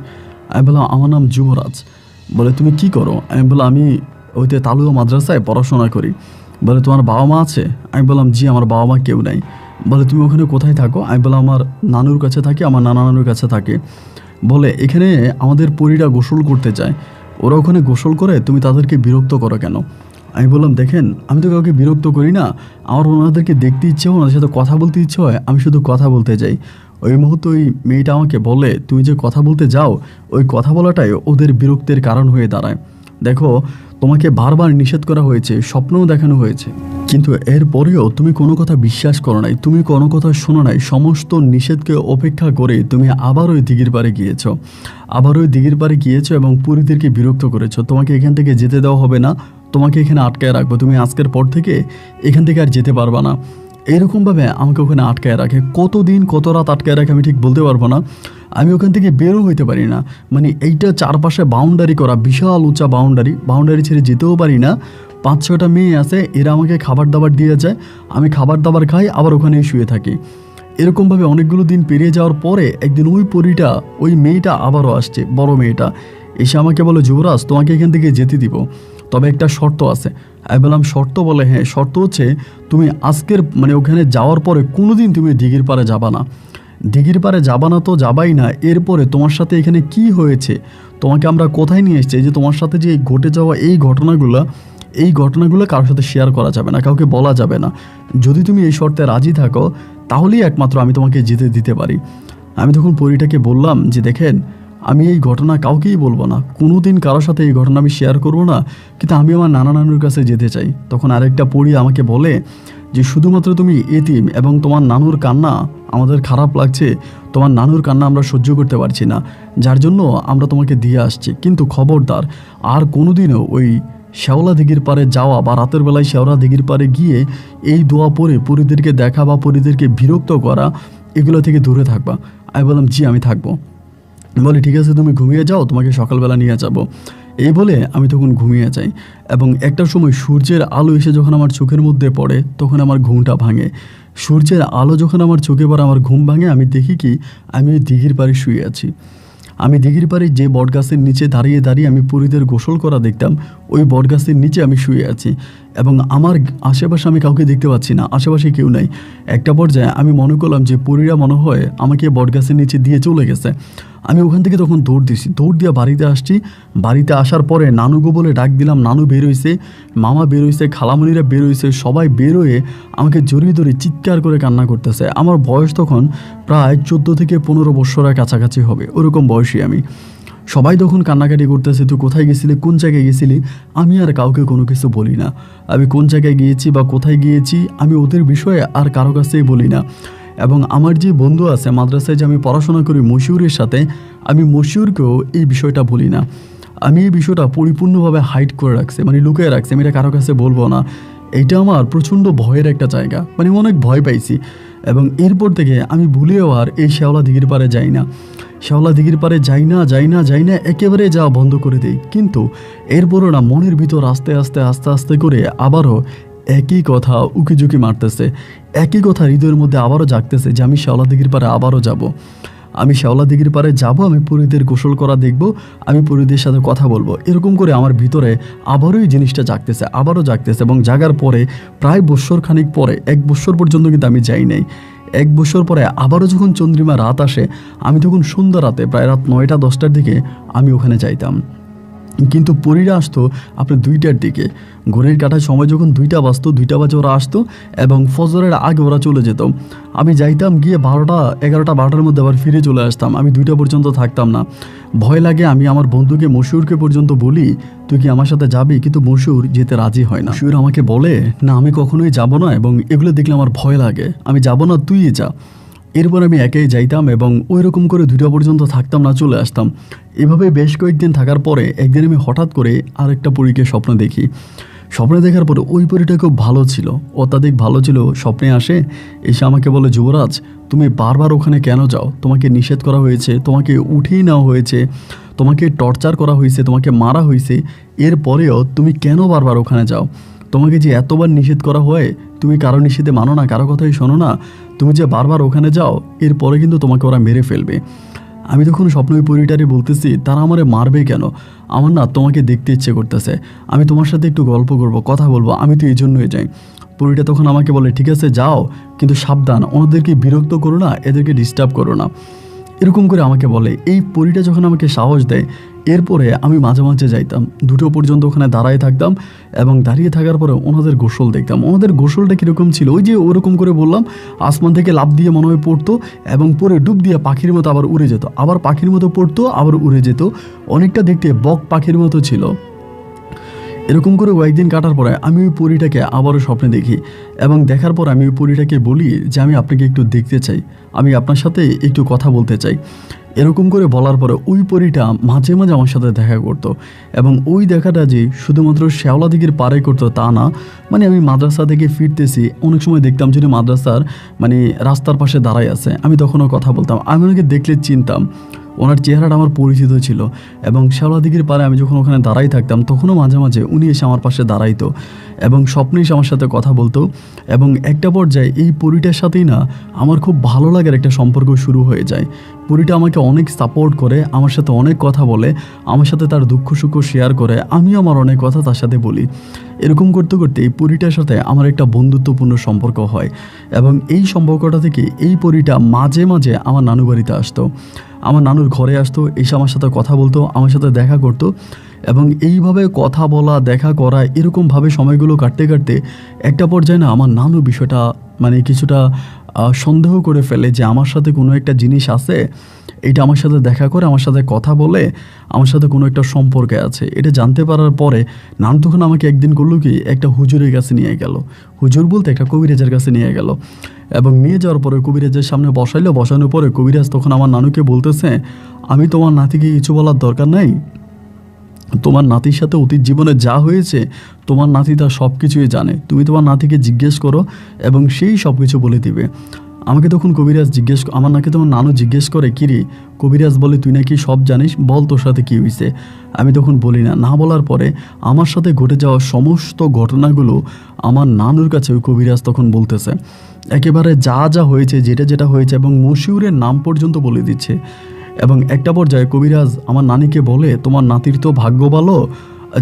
আমি বললাম আমার নাম যুবরাজ। বলে তুমি কি করো? আমি বললাম আমি ওইতে তালুয়া মাদ্রাসায় পড়াশোনা করি। বলে তোমার বাবা মা আছে? আমি বললাম জি, আমার বাবা মা কেউ নাই। বলে তুমি ওখানে কোথায় থাকো? আমি বললাম আমার নানুর কাছে থাকি, আমার নানুর কাছে থাকে। বলে এখানে আমাদের পরীরা গোসল করতে চায়, ওরা ওখানে গোসল করে, তুমি তাদেরকে বিরক্ত করো কেন? আমি বললাম দেখেন আমি তো কাউকে বিরক্ত করি না, আমার ওনাদেরকে দেখতে ইচ্ছে হয়, ওনাদের সাথে কথা বলতে ইচ্ছে হয়, আমি শুধু কথা বলতে যাই। ওই মুহূর্তে ওই মেয়েটা আমাকে বলে তুমি যে কথা বলতে যাও, ওই কথা বলাটাই ওদের বিরক্তির কারণ হয়ে দাঁড়ায়। দেখো তোমাকে বারবার নিষেধ করা হয়েছে, স্বপ্নও দেখানো হয়েছে, কিন্তু এরপরেও তুমি কোনো কথা বিশ্বাস করো নাই, তুমি কোনো কথা শোনো নাই। সমস্ত নিষেধকে উপেক্ষা করে তুমি আবার ওই দিঘির পাড়ে গিয়েছো এবং পুরীদেরকে বিরক্ত করেছো। তোমাকে এখান থেকে যেতে দেওয়া হবে না, তোমাকে এখানে আটকায় রাখবো, তুমি আজকের পর থেকে এখান থেকে আর যেতে পারবা না। এইরকমভাবে আমাকে ওখানে আটকায় রাখে। কতদিন কত রাত আটকায় রাখে আমি ঠিক বলতে পারবো না। আমি ওখান থেকে বেরও হইতে পারি না, মানে এইটা চারপাশে বাউন্ডারি করা, বিশাল উঁচা বাউন্ডারি ছেড়ে যেতেও পারি না। 5-6টা মেয়ে আছে, এরা আমাকে খাবার দাবার দিয়ে যায়, আমি খাবার দাবার খাই, আবার ওখানেই শুয়ে থাকি। এরকমভাবে অনেকগুলো দিন পেরিয়ে যাওয়ার পরে একদিন ওই মেয়েটা আবারও আসছে, বড় মেয়েটা এসে আমাকে বলে যুবরাজ তোমাকে এখান থেকে যেতে দিব, তবে একটা শর্ত আছে। আমি বললাম শর্ত? বলে হ্যাঁ, শর্ত হচ্ছে তুমি আজকের মানে ওখানে যাওয়ার পরে কোনোদিন তুমি দিঘির পাড়ে যাবা না। তো যাবাই না। এরপরে তোমার সাথে এখানে কি হয়েছে, তোমাকে আমরা কোথায় নিয়ে এসেছি, যে তোমার সাথে যে ঘটে যাওয়া এই ঘটনাগুলো কারোর সাথে শেয়ার করা যাবে না, কাউকে বলা যাবে না। যদি তুমি এই শর্তে রাজি থাকো তাহলেই একমাত্র আমি তোমাকে যেতে দিতে পারি। আমি তখন পরীটাকে বললাম যে দেখেন আমি এই ঘটনা কাউকেই বলবো না, কোনো দিন কারোর সাথে এই ঘটনা আমি শেয়ার করবো না, কিন্তু আমি আমার নানুর কাছে যেতে চাই। তখন আরেকটা পরী আমাকে বলে যে শুধুমাত্র তুমি এতিম এবং তোমার নানুর কান্না আমাদের খারাপ লাগছে, তোমার নানুর কান্না আমরা সহ্য করতে পারছি না, যার জন্য আমরা তোমাকে দিয়ে আসছি। কিন্তু খবরদার আর কোনোদিনও ওই শেওলা দিঘির পাড়ে যাওয়া বা রাতের বেলায় শেওলা দিঘির পাড়ে গিয়ে এই দোয়া পড়ে পরীদেরকে দেখা বা পরীদেরকে বিরক্ত করা, এগুলো থেকে দূরে থাকবা। আমি বললাম জি আমি থাকবো। বলে ঠিক আছে তুমি ঘুমিয়ে যাও, তোমাকে সকালবেলা নিয়ে যাব। এই বলে আমি তখন ঘুমিয়ে যাই এবং একটা সময় সূর্যের আলো এসে যখন আমার চোখের মধ্যে পড়ে তখন আমার ঘুমটা ভাঙে। সূর্যের আলো যখন আমার চোখে পড়ে আমার ঘুম ভাঙে। আমি দেখি কি আমি ওই দিঘির পাড়ে শুয়ে আছি। আমি দিঘির পাড়ে যে বটগাছের নিচে দাঁড়িয়ে আমি পরীদের গোসল করা দেখতাম, ওই বটগাছের নিচে আমি শুয়ে আছি এবং আমার আশেপাশে আমি কাউকে দেখতে পাচ্ছি না, আশেপাশে কেউ নাই। একটা পর্যায়ে আমি মনে করলাম যে পরীরা মনে হয় আমাকে বটগাছের নিচে দিয়ে চলে গেছে। আমি ওখান থেকে তখন দৌড় দিয়ে বাড়িতে আসছি। বাড়িতে আসার পরে নানুগো বলে ডাক দিলাম, নানু বের হইছে, মামা বের হইছে, খালামণিরা বের হইছে, সবাই বের হয়ে আমাকে জড়িয়ে ধরে চিৎকার করে কান্না করতেছে। আমার বয়স তখন প্রায় 14 থেকে 15 বছরের কাছাকাছি হবে, ওরকম বয়সী আমি। সবাই তখন কান্নাকাটি করতেছে, তুই কোথায় গেছিলি, কোন জায়গায় গেছিলি? আমি আর কাউকে কোনো কিছু বলি না। আমি কোন জায়গায় গিয়েছি বা কোথায় গিয়েছি আমি ওদের বিষয়ে আর কারো কাছেই বলি না। এবং আমার যে বন্ধু আছে মাদ্রাসায় যে আমি পড়াশোনা করি মশিউরের সাথে, আমি মশিউরকেও এই বিষয়টা বলি না। আমি এই বিষয়টা পরিপূর্ণভাবে হাইড করে রাখছি, মানে লুকিয়ে রাখছি, আমি এটা কারো কাছে বলবো না। এইটা আমার প্রচণ্ড ভয়ের একটা জায়গা, মানে অনেক ভয় পাইছি। এবং এরপর থেকে আমি ভুলেও আর এই শেওলা দিঘির পাড়ে যাই না, একেবারে যাওয়া বন্ধ করে দিই। কিন্তু এরপরও না মনের ভিতর আস্তে আস্তে করে আবারও একই কথা উকিঝুঁকি মারতেছে, একই কথা হৃদয়ের মধ্যে আবারও জাগতেছে যে আমি শেওলা দিঘির পাড়ে আবারও যাব। আমি পরীদের গোসল করা দেখব, আমি পরীদের সাথে কথা বলবো। এরকম করে আমার ভিতরে আবারও এই জিনিসটা জাগতেছে এবং জাগার পরে প্রায় বৎসর খানিক পরে, 1 বছর পর্যন্ত কিন্তু আমি যাই নাই। 1 বছর পরে আবারও যখন চন্দ্রিমা রাত আসে, আমি তখন সন্ধ্যা রাতে প্রায় রাত 9টা 10টার দিকে আমি ওখানে যাইতাম। কিন্তু পরীরা আসতো আপনার 2টার দিকে। ঘড়ির কাঁটার সময় যখন 2টা বাজতো, 2টা বাজে ওরা আসতো এবং ফজরের আগে ওরা চলে যেত। আমি যাইতাম গিয়ে 12টা 11টা 12টার মধ্যে আবার ফিরে চলে আসতাম। আমি 2টা পর্যন্ত থাকতাম না। ভয় লাগে। আমি আমার বন্ধুকে মশিউরকে পর্যন্ত বলি তুই কি আমার সাথে যাবি, কিন্তু মশিউর যেতে রাজি হয় না। মশিউর আমাকে বলে না আমি কখনোই যাব না, এবং এগুলো দেখলে আমার ভয় লাগে, আমি যাব না, তুই যা। এরপর আমি একাই যাইতাম এবং ওই রকম করে 2টা পর্যন্ত থাকতাম না, চলে আসতাম। এভাবে বেশ কয়েকদিন থাকার পরে একদিন আমি হঠাৎ করে আরেকটা পরীকে স্বপ্ন দেখি। স্বপ্নে দেখার পরে ওই পরীটা খুব ভালো ছিল, অত্যাধিক ভালো ছিল। স্বপ্নে আসে, এসে আমাকে বলে যুবরাজ তুমি বারবার ওখানে কেন যাও, তোমাকে নিষেধ করা হয়েছে, তোমাকে উঠিয়ে নেওয়া হয়েছে, তোমাকে টর্চার করা হয়েছে, তোমাকে মারা হয়েছে, এরপরেও তুমি কেন বারবার ওখানে যাও? তোমাকে যে এতবার নিষেধ করা হয়, তুমি কারো নিষেধে মানো না, কারো কথাই শোনো না, তুমি যে বারবার ওখানে যাও, এরপরে কিন্তু তোমাকে ওরা মেরে ফেলবে। আমি তখন স্বপ্ন ওই পরীটারে বলতেছি তারা আমারে মারবে কেন, আমার না তোমাকে দেখতে ইচ্ছে করতেছে, আমি তোমার সাথে একটু গল্প করব, কথা বলবো, আমি তো এই জন্যই যাই। পরীটা তখন আমাকে বলে ঠিক আছে যাও, কিন্তু সাবধান, ওনাদেরকে বিরক্ত করো না, এদেরকে ডিস্টার্ব করো না, এরকম করে আমাকে বলে। এই পরীটা যখন আমাকে সাহস দেয়, এরপরে আমি মাঝে মাঝে যাইতাম, 2টো পর্যন্ত ওখানে দাঁড়ায় থাকতাম এবং দাঁড়িয়ে থাকার পরে ওনাদের গোসল দেখতাম। ওনাদের গোসলটা কীরকম ছিল, ওই যে ওরকম করে বললাম, আসমান থেকে লাফ দিয়ে মনে হয় পড়তো এবং পরে ডুব দিয়ে পাখির মতো আবার উড়ে যেত, আবার পাখির মতো পড়তো, আবার উড়ে যেত, অনেকটা দেখতে বক পাখির মতো ছিল। এরকম করে কয়েকদিন কাটার পরে আমি ওই পরীটাকে আবারও স্বপ্নে দেখি এবং দেখার পর আমি ওই পরীটাকে বলি যে আমি আপনাকে একটু দেখতে চাই, আমি আপনার সাথে একটু কথা বলতে চাই। এরকম করে বলার পরে ওই পরীটা মাঝে মাঝে আমার সাথে দেখা করতো এবং ওই দেখাটা যে শুধুমাত্র শ্যাওলা দিঘির পাড়ে করতো তা না, মানে আমি মাদ্রাসা থেকে ফিরতেছি অনেক সময় দেখতাম যদি মাদ্রাসার মানে রাস্তার পাশে দাঁড়াই আছে, আমি তখনও কথা বলতাম, আমি ওনাকে দেখলে চিনতাম, ওনার চেহারাটা আমার পরিচিত ছিল। এবং শ্যাওলা দিঘির পাড়ে আমি যখন ওখানে দাঁড়াই থাকতাম তখনও মাঝে মাঝে উনি এসে আমার পাশে দাঁড়াইতো এবং স্বপ্নে এসে আমার সাথে কথা বলতো। এবং একটা পর্যায়ে এই পরীটার সাথেই না আমার খুব ভালো লাগার একটা সম্পর্ক শুরু হয়ে যায়। পরীটা আমাকে অনেক সাপোর্ট করে, আমার সাথে অনেক কথা বলে, আমার সাথে তার দুঃখ সুখ শেয়ার করে, আমিও আমার অনেক কথা তার সাথে বলি। এরকম করতে করতে এই পরীটার সাথে আমার একটা বন্ধুত্বপূর্ণ সম্পর্ক হয় এবং এই সম্পর্কটা থেকে এই পরীটা মাঝে মাঝে আমার নানু বাড়িতে আসতো, আমার নানুর ঘরে আসতো, এসে আমার সাথে কথা বলতো, আমার সাথে দেখা করতো এবং এইভাবে কথা বলা, দেখা করা, এরকমভাবে সময়গুলো কাটতে কাটতে একটা পর্যায়ে না আমার নানু বিষয়টা মানে কিছুটা সন্দেহ করে ফেলে যে আমার সাথে কোনো একটা জিনিস আছে, এটা আমার সাথে দেখা করে, আমার সাথে কথা বলে, আমার সাথে কোনো একটা সম্পর্কে আছে। এটা জানতে পারার পরে নানু তখন আমাকে একদিন করলো কি একটা হুজুরের কাছে নিয়ে গেল, হুজুর বলতে একটা কবিরাজের কাছে নিয়ে গেল এবং নিয়ে যাওয়ার পরে কবিরাজের সামনে বসাইলো। বসানোর পরে কবিরাজ তখন আমার নানুকে বলতেছে আমি তোমার নাতিকে কিছু বলার দরকার নাই, তোমার নাতির সাথে অতীত জীবনে যা হয়েছে তোমার নাতি তা সব কিছুই জানে, তুমি তোমার নাতিকে জিজ্ঞেস করো এবং সেই সব কিছু বলে দিবে। আমাকে তখন কবিরাজ আমার নাকি তোমার নানু জিজ্ঞেস করে কিরে, কবিরাজ বলে তুই নাকি সব জানিস, বল তোর সাথে কী হয়েছে। আমি তখন বলি না, না বলার পরে আমার সাথে ঘটে যাওয়া সমস্ত ঘটনাগুলো আমার নানুর কাছে ওই কবিরাজ তখন বলতেছে, একেবারে যা যা হয়েছে, যেটা যেটা হয়েছে এবং মশিউরের নাম পর্যন্ত বলে দিচ্ছে। এবং একটা পর্যায়ে কবিরাজ আমার নানিকে বলে তোমার নাতির তো ভাগ্য ভালো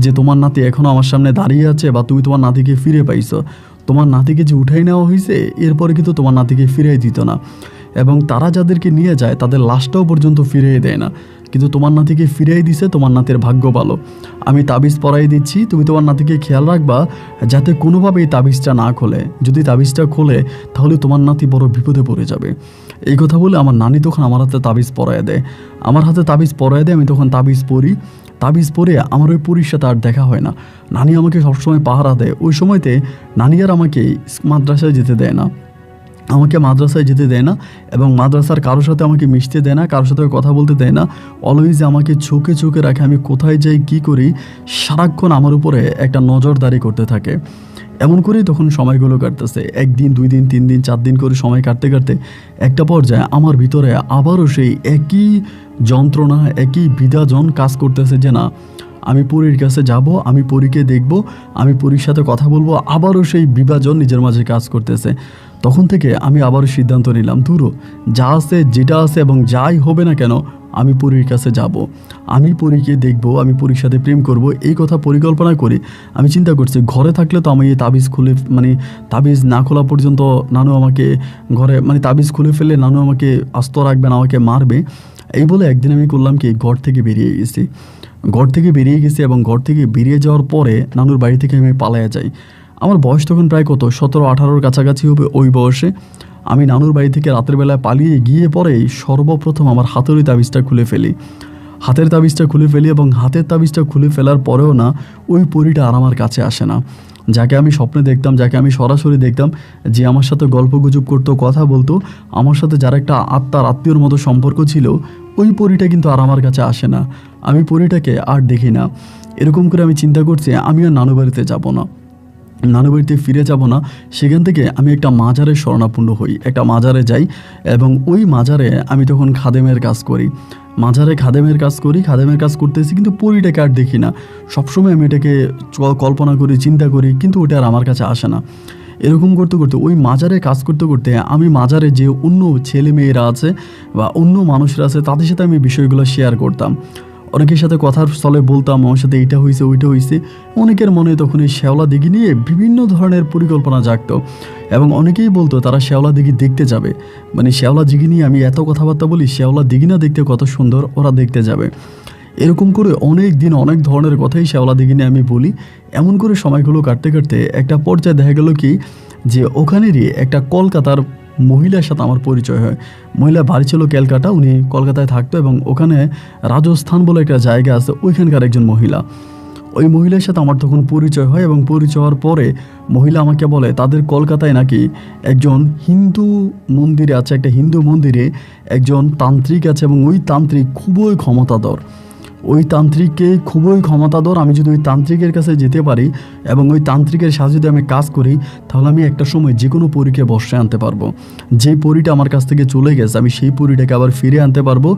যে তোমার নাতি এখনও আমার সামনে দাঁড়িয়ে আছে, বা তুমি তোমার নাতিকে ফিরে পাইছো, তোমার নাতিকে যে উঠাই নেওয়া হয়েছে এরপরে কিন্তু তোমার নাতিকে ফিরিয়ে দিত না এবং তারা যাদেরকে নিয়ে যায় তাদের লাশটাও পর্যন্ত ফিরিয়ে দেয় না, কিন্তু তোমার নাতিকে ফিরিয়ে দিছে, তোমার নাতির ভাগ্য ভালো। আমি তাবিজ পরাই দিচ্ছি, তুমি তোমার নাতিকে খেয়াল রাখবা যাতে কোনোভাবেই তাবিজটা না খোলে, যদি তাবিজটা খোলে তাহলে তোমার নাতি বড় বিপদে পড়ে যাবে। এই কথা বলে আমার নানি তখন আমার হাতে তাবিজ পরায় দেয়, আমার হাতে তাবিজ পরায় দেয়, আমি তখন তাবিজ পরি। তাবিজ পরে আমার ওই পরীর সাথে আর দেখা হয় না। নানি আমাকে সবসময় পাহারা দেয়। ওই সময়তে নানি আর আমাকে মাদ্রাসায় যেতে দেয় না, আমাকে মাদ্রাসায় যেতে দেয় না এবং মাদ্রাসার কারোর সাথে আমাকে মিশতে দেয় না, কারোর সাথে কথা বলতে দেয় না। অলওয়েজ আমাকে চোখে চোখে রাখে, আমি কোথায় যাই কী করি সারাক্ষণ আমার উপরে একটা নজরদারি করতে থাকে। এমন করেই তখন সময়গুলো কাটতেছে, 1 দিন 2 দিন 3 দিন 4 দিন করে সময় কাটতে কাটতে একটা পর্যায়ে আমার ভিতরে আবারও সেই একই যন্ত্রণা, একই বিধাজন কাজ করতেছে যে না আমি পরীর কাছে যাব, আমি পরীকে দেখব, আমি পরীর সাথে কথা বলবো। আবারও সেই বিভাজন নিজের মাঝে কাজ করতেছে। তখন থেকে আমি আবারও সিদ্ধান্ত নিলাম, ধুরো যা আছে যেটা আছে এবং যাই হবে না কেন আমি পরীর কাছে যাব, আমি পরীকে দেখব, আমি পরীর সাথে প্রেম করব, এই কথা পরিকল্পনা করি। আমি চিন্তা করছি ঘরে থাকলে তো আমি এই তাবিজ খুলে মানে তাবিজ না খোলা পর্যন্ত নানু আমাকে ঘরে মানে তাবিজ খুলে ফেলে নানু আমাকে আস্ত রাখবে না, আমাকে মারবে। এই বলে একদিন আমি করলাম কি ঘর থেকে বেরিয়ে গেছি। ঘর থেকে বেরিয়ে গেছি এবং ঘর থেকে বেরিয়ে যাওয়ার পরে নানুর বাড়ি থেকে আমি পালায়া যাই। আমার বয়স তখন প্রায় কত 17-18 কাছাকাছি হবে। ওই বয়সে আমি নানুর বাড়ি থেকে রাতের বেলায় পালিয়ে গিয়ে পরেই সর্বপ্রথম আমার হাতের ওই তাবিজটা খুলে ফেলি। হাতের তাবিজটা খুলে ফেলি এবং হাতের তাবিজটা খুলে ফেলার পরেও না ওই পরীটা আর আমার কাছে আসে না। যাকে আমি স্বপ্নে দেখতাম, যাকে আমি সরাসরি দেখতাম, যে আমার সাথে গল্পগুজব করতো, কথা বলতো, আমার সাথে যার একটা আত্মার আত্মীয়র মতো সম্পর্ক ছিল, ওই পরীটা কিন্তু আর আমার কাছে আসে না। আমি পরীটাকে আর দেখি না। এরকম করে আমি চিন্তা করছি আমি আর নানু বাড়িতে যাব না, নানু বাড়িতে ফিরে যাব না। সেখান থেকে আমি একটা মাজারে শরণাপন্ন হই, একটা মাজারে যাই এবং ওই মাজারে আমি তখন খাদেমের কাজ করি। মাজারে খাদেমের কাজ করি, খাদেমের কাজ করতেছি, কিন্তু পরীটাকে আর দেখি না। সবসময় আমি এটাকে কল্পনা করি, চিন্তা করি, কিন্তু ওটা আর আমার কাছে আসে না। এরকম করতে করতে ওই মাজারে কাজ করতে করতে আমি মাজারে যে অন্য ছেলে মেয়েরা আছে বা অন্য মানুষরা আছে তাদের সাথে আমি বিষয়গুলো শেয়ার করতাম। অনেকের সাথে কথার স্থলে বলতাম আমার সাথে এইটা হয়েছে ওইটা হয়েছে। অনেকের মনে তখন এই শেওলা দিঘি নিয়ে বিভিন্ন ধরনের পরিকল্পনা জাগতো এবং অনেকেই বলতো তারা শেওলা দিঘি দেখতে যাবে। মানে শেওলা দিঘি নিয়ে আমি এত কথাবার্তা বলি, শেওলা দিঘি না দেখতে কত সুন্দর, ওরা দেখতে যাবে। এরকম করে অনেক দিন অনেক ধরনের কথাই শেওলা দিঘি নিয়ে আমি বলি। এমন করে সময়গুলো কাটতে কাটতে একটা পর্যায়ে দেখা গেল কি যে ওখানেরই একটা কলকাতার মহিলার সাথে আমার পরিচয় হয়। মহিলা বাড়ি ছিল ক্যালকাটা, উনি কলকাতায় থাকতো এবং ওখানে রাজস্থান বলে একটা জায়গা আছে, ওইখানকার একজন মহিলা। ওই মহিলার সাথে আমার তখন পরিচয় হয় এবং পরিচয় হওয়ার পরে মহিলা আমাকে বলে তাদের কলকাতায় নাকি একজন হিন্দু মন্দিরে আছে, একটা হিন্দু মন্দিরে একজন তান্ত্রিক আছে এবং ওই তান্ত্রিক খুবই ক্ষমতাধর। ওই তান্ত্রিককে খুবই ক্ষমতাধর। আমি যদি ওই তান্ত্রিকের কাছে যেতে পারি এবং ওই তান্ত্রিকের সাথে যদি আমি কাজ করি তাহলে আমি একটা সময় যে কোনো পরীকে বর্ষে আনতে পারবো। যেই পরীটা আমার কাছ থেকে চলে গেছে আমি সেই পরীটাকে আবার ফিরে আনতে পারবো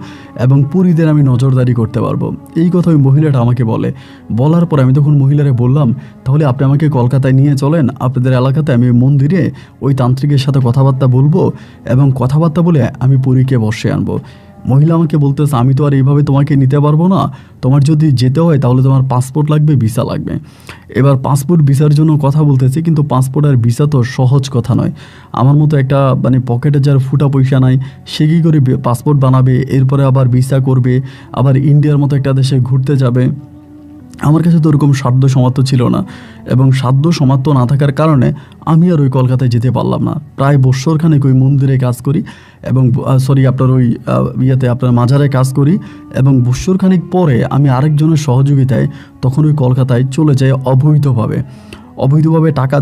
এবং পরীদের আমি নজরদারি করতে পারবো। এই কথা ওই মহিলাটা আমাকে বলে। বলার পরে আমি তখন মহিলারে বললাম তাহলে আপনি আমাকে কলকাতায় নিয়ে চলেন, আপনাদের এলাকাতে আমি মন্দিরে ওই তান্ত্রিকের সাথে কথাবার্তা বলবো এবং কথাবার্তা বলে আমি পরীকে বর্ষে আনবো। মহিলা আমাকে বলতেছে আমি তো আর এইভাবে তোমাকে নিতে পারবো না, তোমার যদি যেতে হয় তাহলে তোমার পাসপোর্ট লাগবে, ভিসা লাগবে। এবার পাসপোর্ট ভিসার জন্য কথা বলতেছি, কিন্তু পাসপোর্ট আর ভিসা তো সহজ কথা নয়। আমার মতো একটা মানে পকেটে যার ফুটা পয়সা নাই সে কী করে পাসপোর্ট বানাবে, এরপরে আবার ভিসা করবে, আবার ইন্ডিয়ার মতো একটা দেশে ঘুরতে যাবে। আমার কাছে তো ওরকম সাধ্য সামর্থ্য ছিল না এবং সাধ্য সামর্থ্য না থাকার কারণে আমি আর ওই কলকাতায় যেতে পারলাম না। প্রায় বৎসরখানেক ওই মন্দিরে কাজ করি এবং আপনার ওই আপনার মাজারে কাজ করি এবং বৎসরখানেক পরে আমি আরেকজনের সহযোগিতায় তখন ওই কলকাতায় চলে যাই অবৈধভাবে টাকা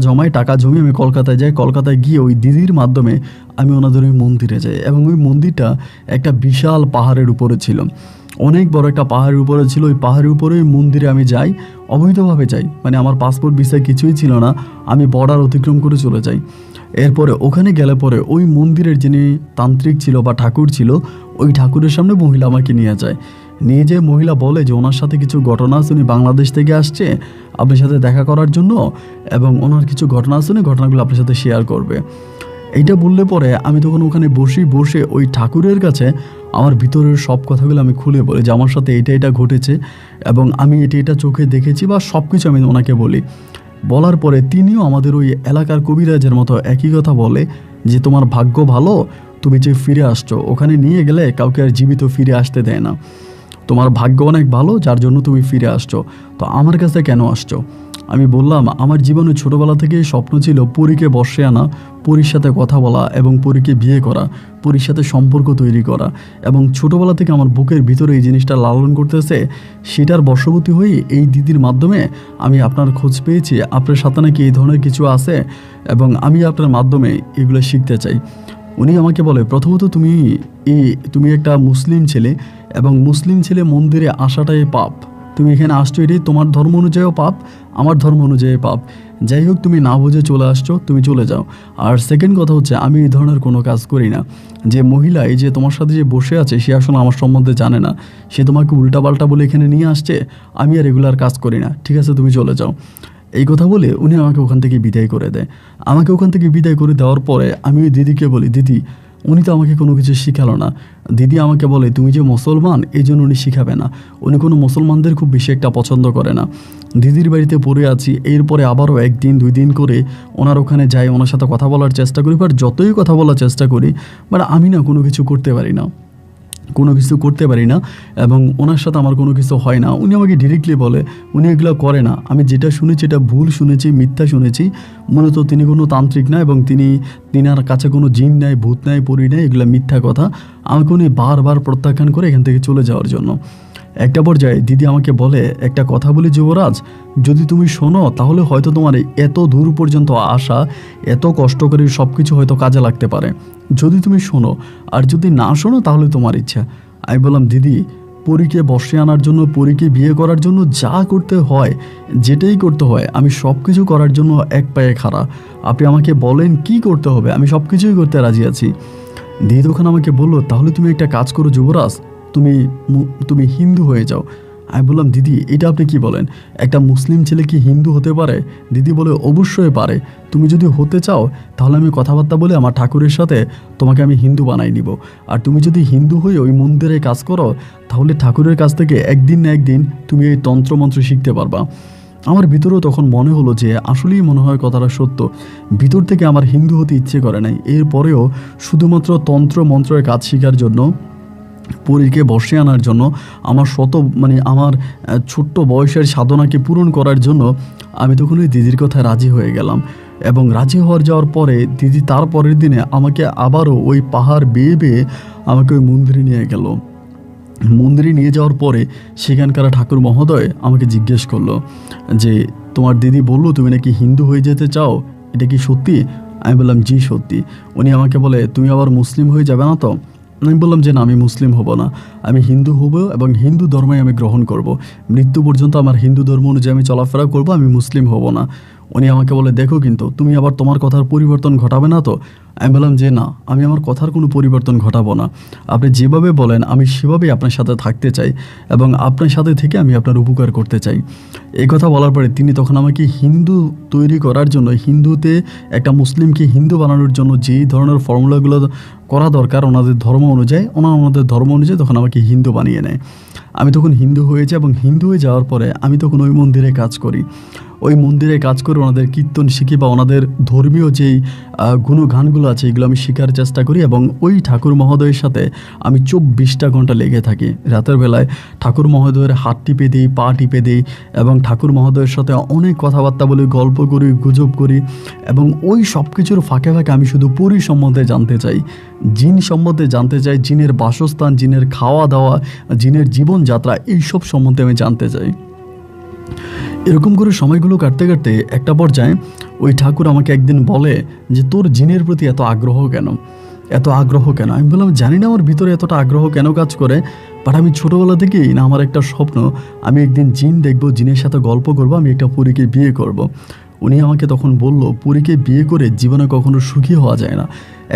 জমিয়ে আমি কলকাতায় যাই। কলকাতায় গিয়ে ওই দিদির মাধ্যমে আমি ওনাদের ওই মন্দিরে যাই এবং ওই মন্দিরটা একটা বিশাল পাহাড়ের উপরে ছিল, অনেক বড় একটা পাহাড়ের উপরে ছিল। ওই পাহাড়ের উপরে ওই মন্দিরে আমি যাই, অবৈধভাবে যাই, মানে আমার পাসপোর্ট ভিসা কিছুই ছিল না, আমি বর্ডার অতিক্রম করে চলে যাই। এরপরে ওখানে গেলে পরে ওই মন্দিরের যিনি তান্ত্রিক ছিল বা ঠাকুর ছিল, ওই ঠাকুরের সামনে মহিলা আমাকে নিয়ে যায়। নিয়ে যেয়ে মহিলা বলে যে ওনার সাথে কিছু ঘটনা আছে, উনি বাংলাদেশ থেকে আসছে আপনার সাথে দেখা করার জন্য এবং ওনার কিছু ঘটনা আছে, ঘটনাগুলো আপনার সাথে শেয়ার করবে। এইটা বললে পরে আমি তখন ওখানে বসে ওই ঠাকুরের কাছে আমার ভিতরের সব কথাগুলো আমি খুলে বলি যে আমার সাথে এটা ঘটেছে এবং আমি এটা চোখে দেখেছি বা সব কিছু আমি ওনাকে বলি। বলার পরে তিনিও আমাদের ওই এলাকার কবিরাজের মতো একই কথা বলে যে তোমার ভাগ্য ভালো, তুমি যে ফিরে আসছো, ওখানে নিয়ে গেলে কাউকে আর জীবিত ফিরে আসতে দেয় না, তোমার ভাগ্য অনেক ভালো যার জন্য তুমি ফিরে আসছো, তো আমার কাছে কেন আসছো? আমি বললাম আমার জীবনে ছোটোবেলা থেকেই স্বপ্ন ছিল পরীকে বর্ষে আনা, পরীর সাথে কথা বলা এবং পরীকে বিয়ে করা, পরীর সাথে সম্পর্ক তৈরি করা এবং ছোটোবেলা থেকে আমার বুকের ভিতরে এই জিনিসটা লালন করতেছে। সেটার বশবর্তী হয়ে এই দিদির মাধ্যমে আমি আপনার খোঁজ পেয়েছি, আপনার সাথে নাকি এই ধরনের কিছু আছে এবং আমি আপনার মাধ্যমে এগুলো শিখতে চাই। উনি আমাকে বলে প্রথমত তুমি একটা মুসলিম ছেলে এবং মুসলিম ছেলে মন্দিরে আসাটাই পাপ, তুমি এখানে আসছো এটাই তোমার ধর্ম অনুযায়ীও পাপ, আমার ধর্ম অনুযায়ী পাপ, যাই হোক তুমি না বুঝে চলে আসছো, তুমি চলে যাও। আর সেকেন্ড কথা হচ্ছে আমি এই ধরনের কোনো কাজ করি না। যে মহিলা এই যে তোমার সাথে যে বসে আছে সে আসলে আমার সম্বন্ধে জানে না, সে তোমাকে উল্টাপাল্টা বলে এখানে নিয়ে আসছে, আমি আর রেগুলার কাজ করি না, ঠিক আছে তুমি চলে যাও। এই কথা বলে উনি আমাকে ওখান থেকে বিদায় করে দেয়। আমাকে ওখান থেকে বিদায় করে দেওয়ার পরে আমি ওই দিদিকে বলি দিদি উনি তো আমাকে কোনো কিছু শিখালো না। দিদি আমাকে বলে তুমি যে মুসলমান এই জন্য উনি শিখাবে না, উনি কোনো মুসলমানদের খুব বেশি একটা পছন্দ করে না। দিদির বাড়িতে পড়ে আছি, এরপরে আবারও একদিন 2 দিন করে ওনার ওখানে যাই, ওনার সাথে কথা বলার চেষ্টা করি, বাট যতই কথা বলার চেষ্টা করি বাট আমি না কোনো কিছু করতে পারি না। কোনো কিছু করতে পারি না এবং ওনার সাথে আমার কোনো কিছু হয় না। উনি আমাকে ডিরেক্টলি বলে উনি এগুলো করে না। আমি যেটা শুনেছি এটা ভুল শুনেছি, মিথ্যা শুনেছি। মূলত তিনি কোনো তান্ত্রিক না এবং তিনার কাছে কোনো জিন নাই, ভূত নাই, পরি নাই, এগুলো মিথ্যা কথা। আমাকে উনি বারবার প্রত্যাখ্যান করে এখান থেকে চলে যাওয়ার জন্য। একটা পর্যায়ে দিদি আমাকে বলে, একটা কথা বলি যুবরাজ, যদি তুমি শোনো তাহলে হয়তো তোমার এত দূর পর্যন্ত আসা, এত কষ্ট করে সব কিছু হয়তো কাজে লাগতে পারে। যদি তুমি শোনো, আর যদি না শোনো তাহলে তোমার ইচ্ছা। আমি বললাম, দিদি, পরীকে বসে আনার জন্য, পরীকে বিয়ে করার জন্য যা করতে হয়, যেটাই করতে হয়, আমি সব কিছু করার জন্য এক পায়ে খাড়া। আপনি আমাকে বলেন কি করতে হবে, আমি সব কিছুই করতে রাজি আছি। দিদি তখন আমাকে বললো, তাহলে তুমি একটা কাজ করো যুবরাজ, তুমি হিন্দু হয়ে যাও। আমি বললাম, দিদি এটা আপনি কি বলেন, একটা মুসলিম ছেলে কি হিন্দু হতে পারে? দিদি বলে, অবশ্যই পারে। তুমি যদি হতে চাও তাহলে আমি কথাবার্তা বলে আমার ঠাকুরের সাথে তোমাকে আমি হিন্দু বানাই নিব। আর তুমি যদি হিন্দু হয়ে ওই মন্দিরে কাজ করো তাহলে ঠাকুরের কাছ থেকে একদিন না একদিন তুমি এই তন্ত্রমন্ত্র শিখতে পারবা। আমার ভিতরেও তখন মনে হলো যে আসলেই মনে হয় কথাটা সত্য। ভিতর থেকে আমার হিন্দু হতে ইচ্ছে করে নাই। এরপরেও শুধুমাত্র তন্ত্র মন্ত্রের কাজ শেখার জন্য, পরীকে বসে আনার জন্য, আমার আমার ছোট্ট বয়সের সাধনাকে পূরণ করার জন্য আমি তখন ওই দিদির কথায় রাজি হয়ে গেলাম। এবং রাজি যাওয়ার পরে দিদি তার পরের দিনে আমাকে আবারও ওই পাহাড় বেয়ে বেয়ে আমাকে ওই মন্দিরে নিয়ে গেল। মন্দিরে নিয়ে যাওয়ার পরে সেখানকার ঠাকুর মহোদয় আমাকে জিজ্ঞেস করলো যে, তোমার দিদি বললো তুমি নাকি হিন্দু হয়ে যেতে চাও, এটা কি সত্যি? আমি বললাম, জি সত্যি। উনি আমাকে বলে, তুমি আবার মুসলিম হয়ে যাবে না তো? আমি বললাম যে না, আমি মুসলিম হব না, আমি হিন্দু হব এবং হিন্দু ধর্মই আমি গ্রহণ করব। মৃত্যু পর্যন্ত আমার হিন্দু ধর্ম অনুযায়ী আমি চলাফেরা করব, আমি মুসলিম হব না। উনি আমাকে বলে, দেখো কিন্তু তুমি আবার তোমার কথার পরিবর্তন ঘটাবে না তো? আমি বললাম যে না, আমি আমার কথার কোনো পরিবর্তন ঘটাবো না। আপনি যেভাবে বলেন আমি সেভাবেই আপনার সাথে থাকতে চাই এবং আপনার সাথে থেকে আমি আপনার উপকার করতে চাই। এই কথা বলার পরে তিনি তখন আমাকে হিন্দু তৈরি করার জন্য, হিন্দুতে একটা মুসলিমকে হিন্দু বানানোর জন্য যেই ধরনের ফর্মুলাগুলো করা দরকার ওনাদের ধর্ম অনুযায়ী, ওনাদের ধর্ম অনুযায়ী তখন আমাকে হিন্দু বানিয়ে নেয়। আমি তখন হিন্দু হয়েছি এবং হিন্দু হয়ে যাওয়ার পরে আমি তখন ওই মন্দিরে কাজ করি। ওই মন্দিরে কাজ করে ওনাদের কীর্তন শিখি বা ওনাদের ধর্মীয় যেই গুণগানগুলো আছে এগুলো আমি শেখার চেষ্টা করি এবং ওই ঠাকুর মহোদয়ের সাথে আমি 24টা ঘন্টা লেগে থাকি। রাতের বেলায় ঠাকুর মহোদয়ের হাত টিপে দিই, পা টিপে দিই এবং ঠাকুর মহোদয়ের সাথে অনেক কথাবার্তা বলি, গল্প করি, গুজব করি এবং ওই সব কিছুর ফাঁকে ফাঁকে আমি শুধু পরী সম্বন্ধে জানতে চাই, জিন সম্বন্ধে জানতে চাই, জিনের বাসস্থান, জিনের খাওয়া দাওয়া, জিনের জীবনযাত্রা, এইসব সম্বন্ধে আমি জানতে চাই। এরকম করে সময়গুলো কাটতে কাটতে একটা পর্যায়ে ওই ঠাকুর আমাকে একদিন বলে যে, তোর জিনের প্রতি এত আগ্রহ কেন, এত আগ্রহ কেন? আমি বললাম, জানি না আমার ভিতরে এতটা আগ্রহ কেন কাজ করে, বাট আমি ছোটোবেলা থেকেই না, আমার একটা স্বপ্ন, আমি একদিন জিন দেখব, জিনের সাথে গল্প করব, আমি একটা পরীকে বিয়ে করব। উনি আমাকে তখন বলল, পরীকে বিয়ে করে জীবনে কখনো সুখী হওয়া যায় না।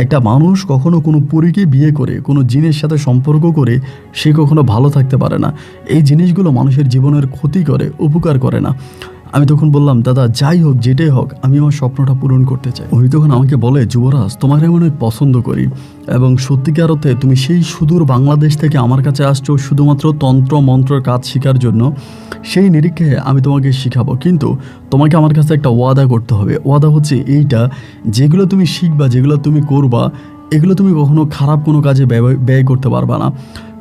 একটা মানুষ কখনো কোনো পরীকে বিয়ে করে, কোনো জিনের সাথে সম্পর্ক করে সে কখনো ভালো থাকতে পারে না। এই জিনিসগুলো মানুষের জীবনের ক্ষতি করে, উপকার করে না। আমি তখন বললাম, দাদা যাই হোক, যেটাই হোক, আমি আমার স্বপ্নটা পূরণ করতে চাই। উনি তখন আমাকে বলে, যুবরাজ, তোমার আমি অনেক পছন্দ করি এবং সত্যিকার অর্থে তুমি সেই সুদূর বাংলাদেশ থেকে আমার কাছে আসছো শুধুমাত্র তন্ত্র মন্ত্রের কাজ শেখার জন্য। সেই নিরীক্ষে আমি তোমাকে শেখাবো, কিন্তু তোমাকে আমার কাছে একটা ওয়াদা করতে হবে। ওয়াদা হচ্ছে এইটা, যেগুলো তুমি শিখবা, যেগুলো তুমি করবা, এগুলো তুমি কখনো খারাপ কোনো কাজে ব্যয় করতে পারবা না।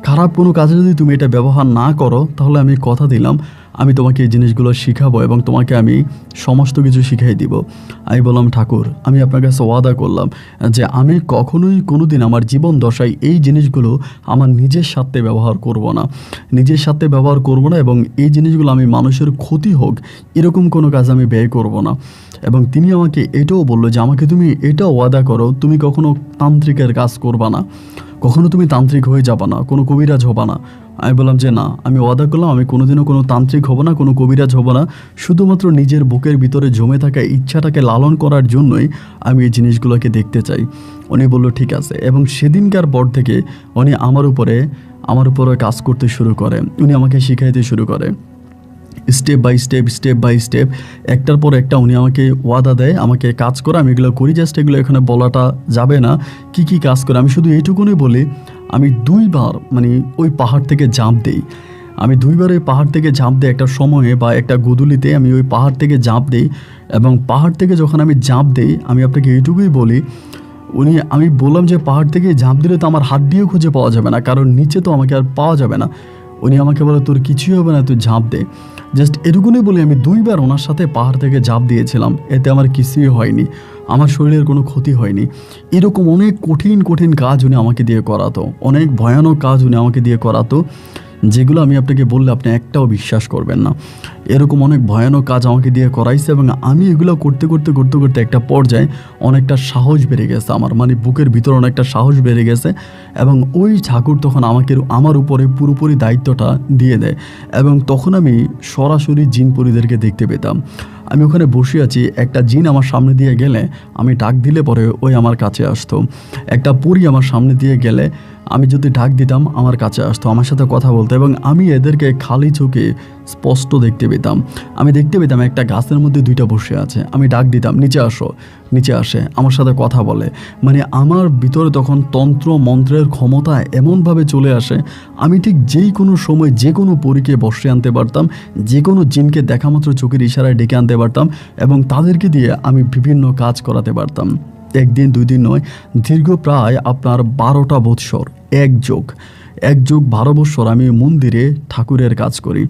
খারাপ কোনো কাজে যদি তুমি এটা ব্যবহার না করো তাহলে আমি কথা দিলাম আমি তোমাকে এই জিনিসগুলো শিখাবো এবং তোমাকে আমি সমস্ত কিছু শিখাই দিব। আমি বললাম, ঠাকুর, আমি আপনার কাছে ওয়াদা করলাম যে আমি কখনোই কোনো দিন আমার জীবন দশায় এই জিনিসগুলো আমার নিজের স্বার্থে ব্যবহার করব না, নিজের স্বার্থে ব্যবহার করব না এবং এই জিনিসগুলো আমি মানুষের ক্ষতি হোক এরকম কোনো কাজ আমি ব্যয় করব না। এবং তিনি আমাকে এটাও বললো যে আমাকে তুমি এটাও ওয়াদা করো, তুমি কখনো তান্ত্রিকের কাজ করবা না, কখনো তুমি তান্ত্রিক হয়ে যাবা না, কোনো কবিরাজ হবা না। আমি বললাম যে না, আমি ওয়াদা করলাম আমি কোনোদিনও কোনো তান্ত্রিক হব না, কোনো কবিরাজ হব না। শুধুমাত্র নিজের বুকের ভিতরে জমে থাকা ইচ্ছাটাকে লালন করার জন্যই আমি এই জিনিসগুলোকে দেখতে চাই। উনি বললো ঠিক আছে, এবং সেদিনকার পর থেকে উনি আমার উপরে কাজ করতে শুরু করে। উনি আমাকে শিখাইতে শুরু করে স্টেপ বাই স্টেপ, একটার পর একটা উনি আমাকে ওয়াদা দেয়, আমাকে কাজ করে, আমি এগুলো করি। জাস্ট এগুলো এখানে বলাটা যাবে না কি কি কাজ করে, আমি শুধু এইটুকুনি বলি, আমি 2 বার ওই পাহাড় থেকে ঝাঁপ দিই। আমি 2 বার ওই পাহাড় থেকে ঝাঁপ দিই একটা সময়ে বা একটা গোধূলিতে আমি ওই পাহাড় থেকে ঝাঁপ দিই। এবং পাহাড় থেকে যখন আমি ঝাঁপ দিই, আমি আপনাকে এইটুকুই বলি, আমি বললাম যে পাহাড় থেকে ঝাঁপ দিলে তো আমার হাড্ডিও খুঁজে পাওয়া যাবে না, কারণ নিচে তো আমাকে আর পাওয়া যাবে না। উনি আমাকে বলে তোর কিছুই হবে না, তুই ঝাঁপ দে। জাস্ট এটুকুনি বলে আমি 2বার ওনার সাথে পাহাড় থেকে ঝাঁপ দিয়েছিলাম, এতে আমার কিছুই হয়নি, আমার শরীরের কোনো ক্ষতি হয়নি। এরকম অনেক কঠিন কঠিন কাজ উনি আমাকে দিয়ে করাতো, অনেক ভয়ানক কাজ উনি আমাকে দিয়ে করাতো, যেগুলো আমি আপনাকে বললে আপনি একটাও বিশ্বাস করবেন না। এরকম অনেক ভয়ানক কাজ আমাকে দিয়ে করাইছে, এবং আমি এগুলো করতে করতে করতে করতে একটা পর্যায়ে অনেকটা সাহস বেড়ে গেছে আমার, মানে বুকের ভিতরে অনেকটা সাহস বেড়ে গেছে। এবং ওই ঠাকুর তখন আমার উপরে পুরোপুরি দায়িত্বটা দিয়ে দেয়, এবং তখন আমি সরাসরি জিন পরীদেরকে দেখতে পেতাম। আমি ওখানে বসে আছি, একটা জিন আমার সামনে দিয়ে গেলে আমি ডাক দিলে পরে ওই আমার কাছে আসতো। একটা পরী আমার সামনে দিয়ে গেলে আমি যদি ডাক দিতাম আমার কাছে আসতো, আমার সাথে কথা বলতো, এবং আমি এদেরকে খালি চোখে স্পষ্ট দেখতে পেতাম। আমি দেখতে পেতাম একটা গাছের মধ্যে 2টা বসে আছে, আমি ডাক দিতাম নিচে আসো, নিচে আসে আমার সাথে কথা বলে। মানে আমার ভিতরে তখন তন্ত্র মন্ত্রের ক্ষমতা এমনভাবে চলে আসে, আমি ঠিক যেই কোনো সময় যে কোনো পরীকে বসে আনতে পারতাম, যে কোনো জিনকে দেখা মাত্র চোখের ইশারায় ডেকে আনতে পারতাম, এবং তাদেরকে দিয়ে আমি বিভিন্ন কাজ করাতে পারতাম। 1 দিন 2 দিন নয়, দীর্ঘ প্রায় আপনার 12টা বৎসর, এক যোগ 12 বৎসর আমি মন্দিরে ঠাকুরের কাজ করি।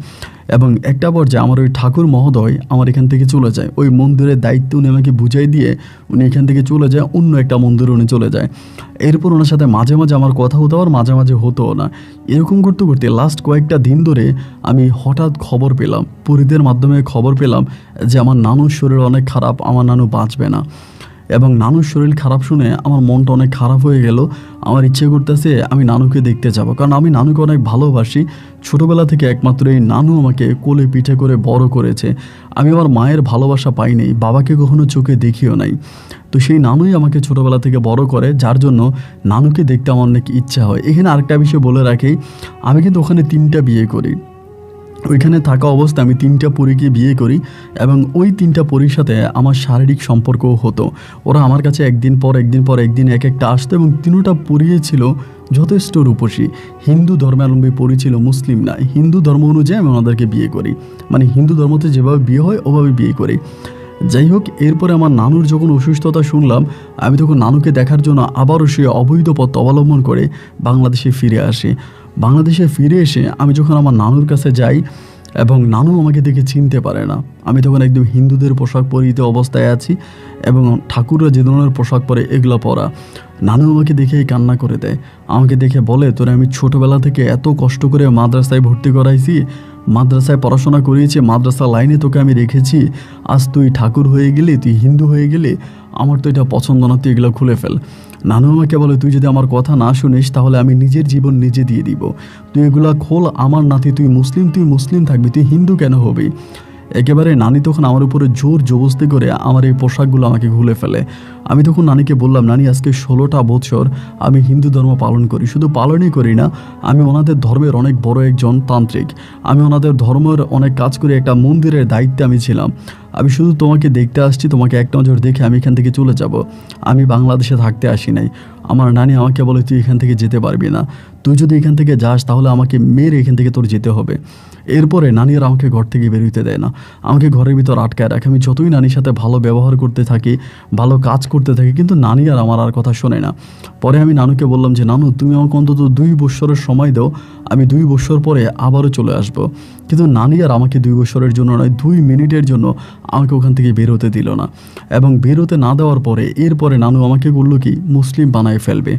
এবং একটা পর্যায়ে আমার ওই ঠাকুর মহোদয় আমার এখান থেকে চলে যায়, ওই মন্দিরের দায়িত্ব উনি আমাকে বুঝাই দিয়ে উনি এখান থেকে চলে যায়, অন্য একটা মন্দিরে উনি চলে যায়। এরপর ওনার সাথে মাঝে মাঝে আমার কথা হতো, আর মাঝে মাঝে হতোও না। এরকম করতে করতে লাস্ট কয়েকটা দিন ধরে আমি হঠাৎ খবর পেলাম, পরীদের মাধ্যমে খবর পেলাম যে আমার নানুর শরীর অনেক খারাপ, আমার নানু বাঁচবে না। এবং নানুর শরীর খারাপ শুনে আমার মনটা অনেক খারাপ হয়ে গেল। আমার ইচ্ছে করতেছে আমি নানুকে দেখতে যাব, কারণ আমি নানুকে অনেক ভালোবাসি। ছোটোবেলা থেকে একমাত্র এই নানু আমাকে কোলে পিঠে করে বড় করেছে। আমি আমার মায়ের ভালোবাসা পাই নাই, বাবাকে কখনো চোখে দেখিও নাই। তো সেই নানুই আমাকে ছোটোবেলা থেকে বড় করে, যার জন্য নানুকে দেখতে আমার অনেক ইচ্ছা হয়। এখানে আরেকটা বিষয় বলে রাখি, আমি কিন্তু ওখানে 3টা বিয়ে করি। ওইখানে থাকা অবস্থায় আমি 3টা পরীকে বিয়ে করি, এবং ওই 3টা পরীর সাথে আমার শারীরিক সম্পর্কও হতো। ওরা আমার কাছে একদিন পর একদিন এক একটা আসতো, এবং 3টা পরীই ছিল যথেষ্ট রূপসী। হিন্দু ধর্মাবলম্বী পরী ছিল, মুসলিম না। হিন্দু ধর্ম অনুযায়ী আমি ওনাদেরকে বিয়ে করি, মানে হিন্দু ধর্মতে যেভাবে বিয়ে হয় ওভাবে বিয়ে করি। যাই হোক, এরপরে আমার নানুর যখন অসুস্থতা শুনলাম, আমি তখন নানুকে দেখার জন্য আবারও সে অবৈধ পথ অবলম্বন করে বাংলাদেশে ফিরে আসি। বাংলাদেশে ফিরে এসে আমি যখন আমার নানুর কাছে যাই, এবং নানু আমাকে দেখে চিনতে পারে না। আমি তখন একদম হিন্দুদের পোশাক পরিহিত অবস্থায় আছি, এবং ঠাকুররা যে ধরনের পোশাক পরে এগুলো পরা। নানু আমাকে দেখেই কান্না করে দেয়, আমাকে দেখে বলে তোরে আমি ছোটোবেলা থেকে এত কষ্ট করে মাদ্রাসায় ভর্তি করাইছি, মাদ্রাসায় পড়াশোনা করিয়েছি, মাদ্রাসা লাইনে তোকে আমি রেখেছি, আজ তুই ঠাকুর হয়ে গেলি, তুই হিন্দু হয়ে গেলি, আমার তো এটা পছন্দ না, তুই এগুলো খুলে ফেল। নানু আমাকে বলে তুই যদি আমার কথা না শুনিস তাহলে আমি নিজের জীবন নিজে দিয়ে দিব, তুই এগুলা খোল, আমার নাতি, তুই মুসলিম থাকবি, তুই হিন্দু কেন হবি। একেবারে নানি তখন আমার উপরে জোর জবরদস্তি করে আমার এই পোশাকগুলো আমাকে খুলে ফেলে। আমি তখন নানিকে বললাম, নানি আজকে 16টা বছর আমি হিন্দু ধর্ম পালন করি, শুধু পালনই করি না, আমি ওনাদের ধর্মের অনেক বড় একজন তান্ত্রিক, আমি ওনাদের ধর্মের অনেক কাজ করে একটা মন্দিরের দায়িত্বে আমি ছিলাম। আমি শুধু তোমাকে দেখতে আসছি, তোমাকে এক নজর দেখে আমি এখান থেকে চলে যাব, আমি বাংলাদেশে থাকতে আসি নাই। আমার নানি আমাকে বলে তুই এখান থেকে যেতে পারবি না, তুই যদি এখান থেকে যাস তাহলে আমাকে মেরে এখান থেকে তোর যেতে হবে। এরপরে নানি আর আমাকে ঘর থেকে বেরোতে দেয় না, আমাকে ঘরের ভিতর আটকায় রাখে। আমি যতই নানির সাথে ভালো ব্যবহার করতে থাকি, ভালো কাজ করতে থাকি, কিন্তু নানি আর আমার আর কথা শোনে না। পরে আমি নানুকে বললাম যে নানু তুমি আমাকে অন্তত 2 বছরের সময় দাও, আমি 2 বছর পরে আবারও চলে আসব। কিন্তু নানি আর আমাকে 2 বছরের জন্য নয়, 2 মিনিটের জন্য আমাকে ওখান থেকে বেরোতে দিল না। এবং বেরোতে না দেওয়ার পরে এরপরে নানু আমাকে বললো কি মুসলিম বানায় ফেলবে,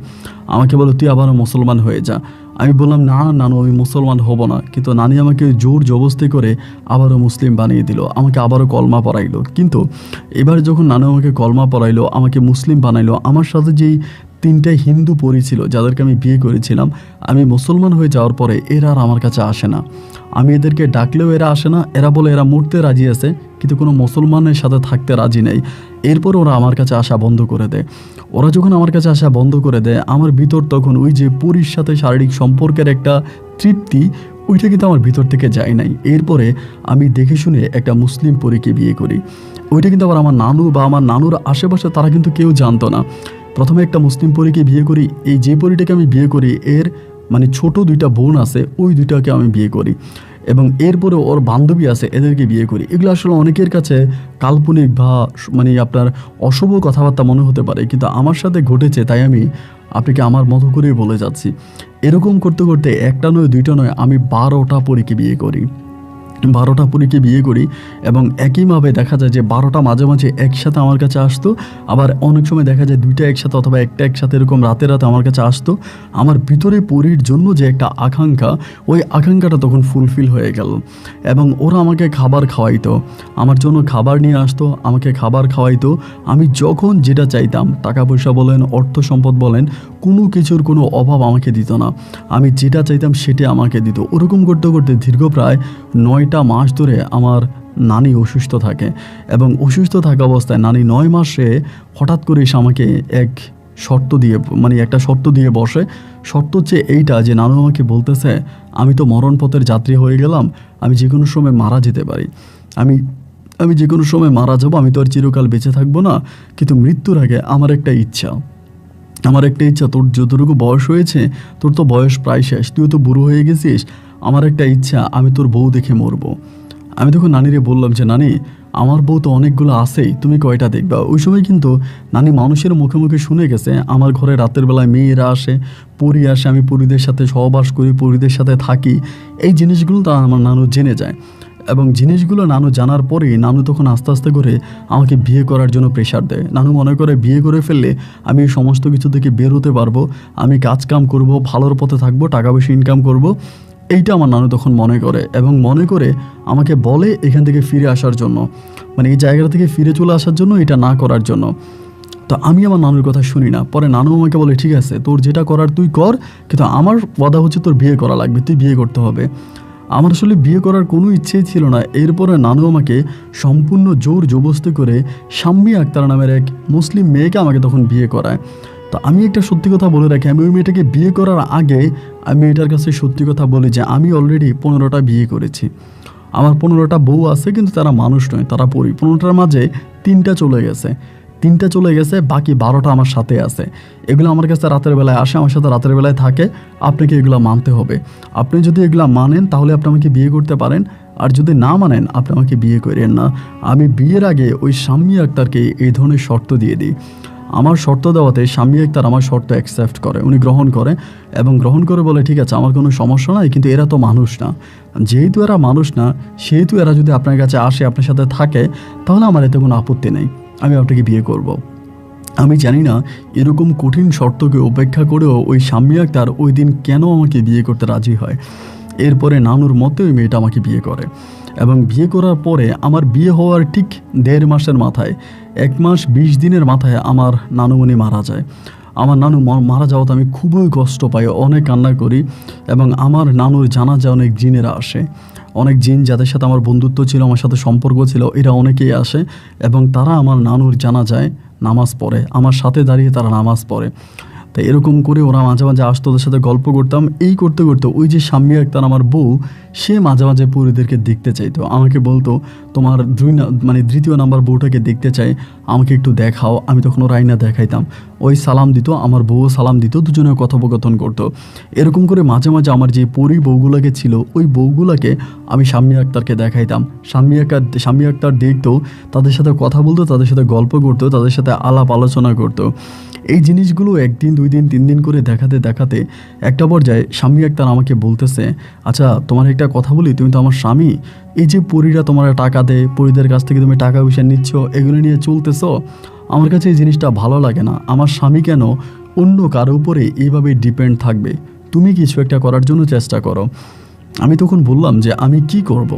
আমাকে বলো তুই আবারও মুসলমান হয়ে যা। আমি বললাম না নানু আমি মুসলমান হব না, কিন্তু নানি আমাকে জোর জবরদস্তি করে আবারও মুসলিম বানিয়ে দিল, আমাকে আবারও কলমা পড়াইলো। কিন্তু এবার যখন নানু আমাকে কলমা পড়াইলো, আমাকে মুসলিম বানাইলো, আমার সাথে যেই 3টা হিন্দু পরী ছিল যাদেরকে আমি বিয়ে করেছিলাম, আমি মুসলমান হয়ে যাওয়ার পরে এরা আর আমার কাছে আসে না। আমি এদেরকে ডাকলেও এরা আসে না, এরা বলে এরা মরতে রাজি আছে কিন্তু কোনো মুসলমানের সাথে থাকতে রাজি নেই। এরপর ওরা আমার কাছে আসা বন্ধ করে দেয়। ওরা যখন আমার কাছে আসা বন্ধ করে দেয়, আমার ভিতর তখন ওই যে পরীর সাথে শারীরিক সম্পর্কের একটা তৃপ্তি, ওইটা কিন্তু আমার ভিতর থেকে যায় নাই। এরপরে আমি দেখে শুনে একটা মুসলিম পরীকে বিয়ে করি। ওইটা কিন্তু আবার আমার নানু বা আমার নানুর আশেপাশে তারা কিন্তু কেউ জানতো না। প্রথমে একটা মুসলিম পরীকে বিয়ে করি, এই যে পরীটাকে আমি বিয়ে করি এর মানে ছোট 2টা বোন আছে, ওই 2টাকে আমি বিয়ে করি। এবং এরপরে ওর বান্ধবী আছে এদেরকে বিয়ে করি। এগুলো আসলে অনেকের কাছে কাল্পনিক বা মানে আপনার অশুভ কথাবার্তা মনে হতে পারে, কিন্তু আমার সাথে ঘটেছে, তাই আমি আপনাকে আমার মতো করেই বলে যাচ্ছি। এরকম করতে করতে একটা নয় দুইটা নয়, আমি 12টা পরীকে বিয়ে করি, 12টা পরীকে বিয়ে করি। এবং একইভাবে দেখা যায় যে 12টা মাঝে মাঝে একসাথে আমার কাছে আসতো, আবার অনেক সময় দেখা যায় 2টা একসাথে অথবা একটা একসাথে এরকম রাতে রাতে আমার কাছে আসতো। আমার ভিতরে পরীর জন্য যে একটা আকাঙ্ক্ষা, ওই আকাঙ্ক্ষাটা তখন ফুলফিল হয়ে গেল। এবং ওরা আমাকে খাবার খাওয়াইতো, আমার জন্য খাবার নিয়ে আসতো, আমাকে খাবার খাওয়াইতো। আমি যখন যেটা চাইতাম, টাকা পয়সা বলেন, অর্থ সম্পদ বলেন, কোনো কিছুর কোনো অভাব আমাকে দিত না। আমি যেটা চাইতাম সেটা আমাকে দিত। ওরকম করতে করতে দীর্ঘ প্রায় 9টা মাস ধরে আমার নানি অসুস্থ থাকে। এবং অসুস্থ থাকা অবস্থায় নানি 9 মাসে হঠাৎ করে এসে আমাকে এক শর্ত দিয়ে, মানে একটা শর্ত দিয়ে বসে। শর্ত হচ্ছে এইটা যে নানু আমাকে বলতেছে, আমি তো মরণপথের যাত্রী হয়ে গেলাম, আমি যে কোনো সময় মারা যেতে পারি, আমি যে কোনো সময় মারা যাব, আমি তো আর চিরকাল বেঁচে থাকবো না, কিন্তু মৃত্যুর আগে আমার একটা ইচ্ছা, তোর যতটুকু বয়স হয়েছে, তোর তো বয়স প্রায় শেষ, তুইও তো বুড়ো হয়ে গেছিস, আমার একটা ইচ্ছা, আমি তোর বউ দেখে মরবো। আমি তখন নানিরে বললাম যে নানি, আমার বউ তো অনেকগুলো আছেই, তুমি কয়টা দেখবা? ওই সময় কিন্তু নানি মানুষের মুখে মুখে শুনে গেছে আমার ঘরে রাতের বেলায় মেয়েরা আসে, পরী আসে, আমি পরীদের সাথে সহবাস করি, পরীদের সাথে থাকি। এই জিনিসগুলো তো আমার নানু জেনে যায়। এবং জিনিসগুলো নানু জানার পরেই নানু তখন আস্তে আস্তে করে আমাকে বিয়ে করার জন্য প্রেশার দেয়। নানু মনে করে বিয়ে করে ফেললে আমি এই সমস্ত কিছু থেকে বের হতে পারবো, আমি কাজ কাম করবো, ভালোর পথে থাকবো, টাকা পয়সা ইনকাম করব। এইটা আমার নানু তখন মনে করে, এবং মনে করে আমাকে বলে এখান থেকে ফিরে আসার জন্য, মানে এই জায়গাটা থেকে ফিরে চলে আসার জন্য, এটা না করার জন্য। তো আমি আমার নানুর কথা শুনি না। পরে নানু আমাকে বলে, ঠিক আছে, তোর যেটা করার তুই কর, কিন্তু আমার ওয়াদা হচ্ছে তোর বিয়ে করা লাগবে, তুই বিয়ে করতে হবে। আমার আসলে বিয়ে করার কোনো ইচ্ছেই ছিল না। এরপরে নানু আমাকে সম্পূর্ণ জোর জবরদস্তি করে শাম্মী আক্তার নামের এক মুসলিম মেয়েকে আমাকে তখন বিয়ে করায়। তো আমি একটা সত্যি কথা বলে রাখি, আমি ওই মেয়েটাকে বিয়ে করার আগে আমি মেয়েটার কাছে সত্যি কথা বলি যে আমি অলরেডি 15টা বিয়ে করেছি, আমার 15টা বউ আছে, কিন্তু তারা মানুষ নয়, তারা পরী। 15টার মাঝে 3টা চলে গেছে, বাকি 12টা আমার সাথে আছে। এগুলো আমার কাছে রাতের বেলায় আসে, আমার সাথে রাতের বেলায় থাকে। আপনাকে এগুলো মানতে হবে। আপনি যদি এগুলো মানেন তাহলে আপনি আমাকে বিয়ে করতে পারেন, আর যদি না মানেন আপনি আমাকে বিয়ে করেন না। আমি বিয়ের আগে ওই শাম্মী আক্তারকে এই ধরনের শর্ত দিয়ে দিই। আমার শর্ত দেওয়াতে শাম্মী আক্তার আমার শর্ত অ্যাকসেপ্ট করে, উনি গ্রহণ করে। এবং গ্রহণ করে বলে, ঠিক আছে, আমার কোনো সমস্যা নাই, কিন্তু এরা তো মানুষ না। যেহেতু এরা মানুষ না, সেহেতু এরা যদি আপনার কাছে আসে, আপনার সাথে থাকে, তাহলে আমার এতে কোনো আপত্তি নেই, আমি আপনাকে বিয়ে করব। আমি জানি না এরকম কঠিন শর্তকে উপেক্ষা করেও ওই শাম্মী আক্তার ওই দিন কেন আমাকে বিয়ে করতে রাজি হয়। এরপরে নানুর মতে ওই মেয়েটা আমাকে বিয়ে করে। এবং বিয়ে করার পরে আমার বিয়ে হওয়ার ঠিক 1.5 মাসের মাথায়, 1 মাস 20 দিনের মাথায় আমার নানুমণি মারা যায়। আমার নানু মারা যাওয়াতে আমি খুবই কষ্ট পাই, অনেক কান্না করি। এবং আমার নানুর জানাজায় অনেক জিনেরা আসে, অনেক জিন যাদের সাথে আমার বন্ধুত্ব ছিল, আমার সাথে সম্পর্ক ছিল, এরা অনেকেই আসে। এবং তারা আমার নানুর জানাজায় নামাজ পড়ে, আমার সাথে দাঁড়িয়ে তারা নামাজ পড়ে। তাই এরকম করে ওরা মাঝে মাঝে আসতো, ওদের সাথে গল্প করতাম। এই করতে করতে ওই যে শাম্মী আক্তার আমার বউ, সে মাঝে মাঝে পরীদেরকে দেখতে চাইতো। আমাকে বলতো, তোমার দ্বিতীয় নাম্বার বউটাকে দেখতে চাই, আমাকে একটু দেখাও। আমি তখন ওর আয়না দেখাইতাম, ওই সালাম দিত, আমার বউও সালাম দিত, দুজনে কথোপকথন করতো। এরকম করে মাঝে মাঝে আমার যে পরী বউগুলোকে ছিল, ওই বউগুলোকে আমি শাম্মী আক্তারকে দেখাইতাম। শাম্মী আক্তার দেখতো, তাদের সাথে কথা বলতো, তাদের সাথে গল্প করতো, তাদের সাথে আলাপ আলোচনা করতো। এই জিনিসগুলো 1 দিন 2 দিন 3 দিন করে দেখাতে দেখাতে একটা পর্যায়ে শাম্মী আক্তার আমাকে বলতেছে, আচ্ছা তোমার একটা কথা বলি, তুমি তো আমার স্বামী, এই যে পরীরা তোমার টাকা দেয়, পরীদের কাছ থেকে তুমি টাকা পয়সা নিচ্ছ, এগুলো নিয়ে চলতেছো, আমার কাছে এই জিনিসটা ভালো লাগে না। আমার স্বামী কেন অন্য কারো উপরে এইভাবে ডিপেন্ড থাকবে? তুমি কিছু একটা করার জন্য চেষ্টা করো। আমি তখন বললাম যে আমি কি করব?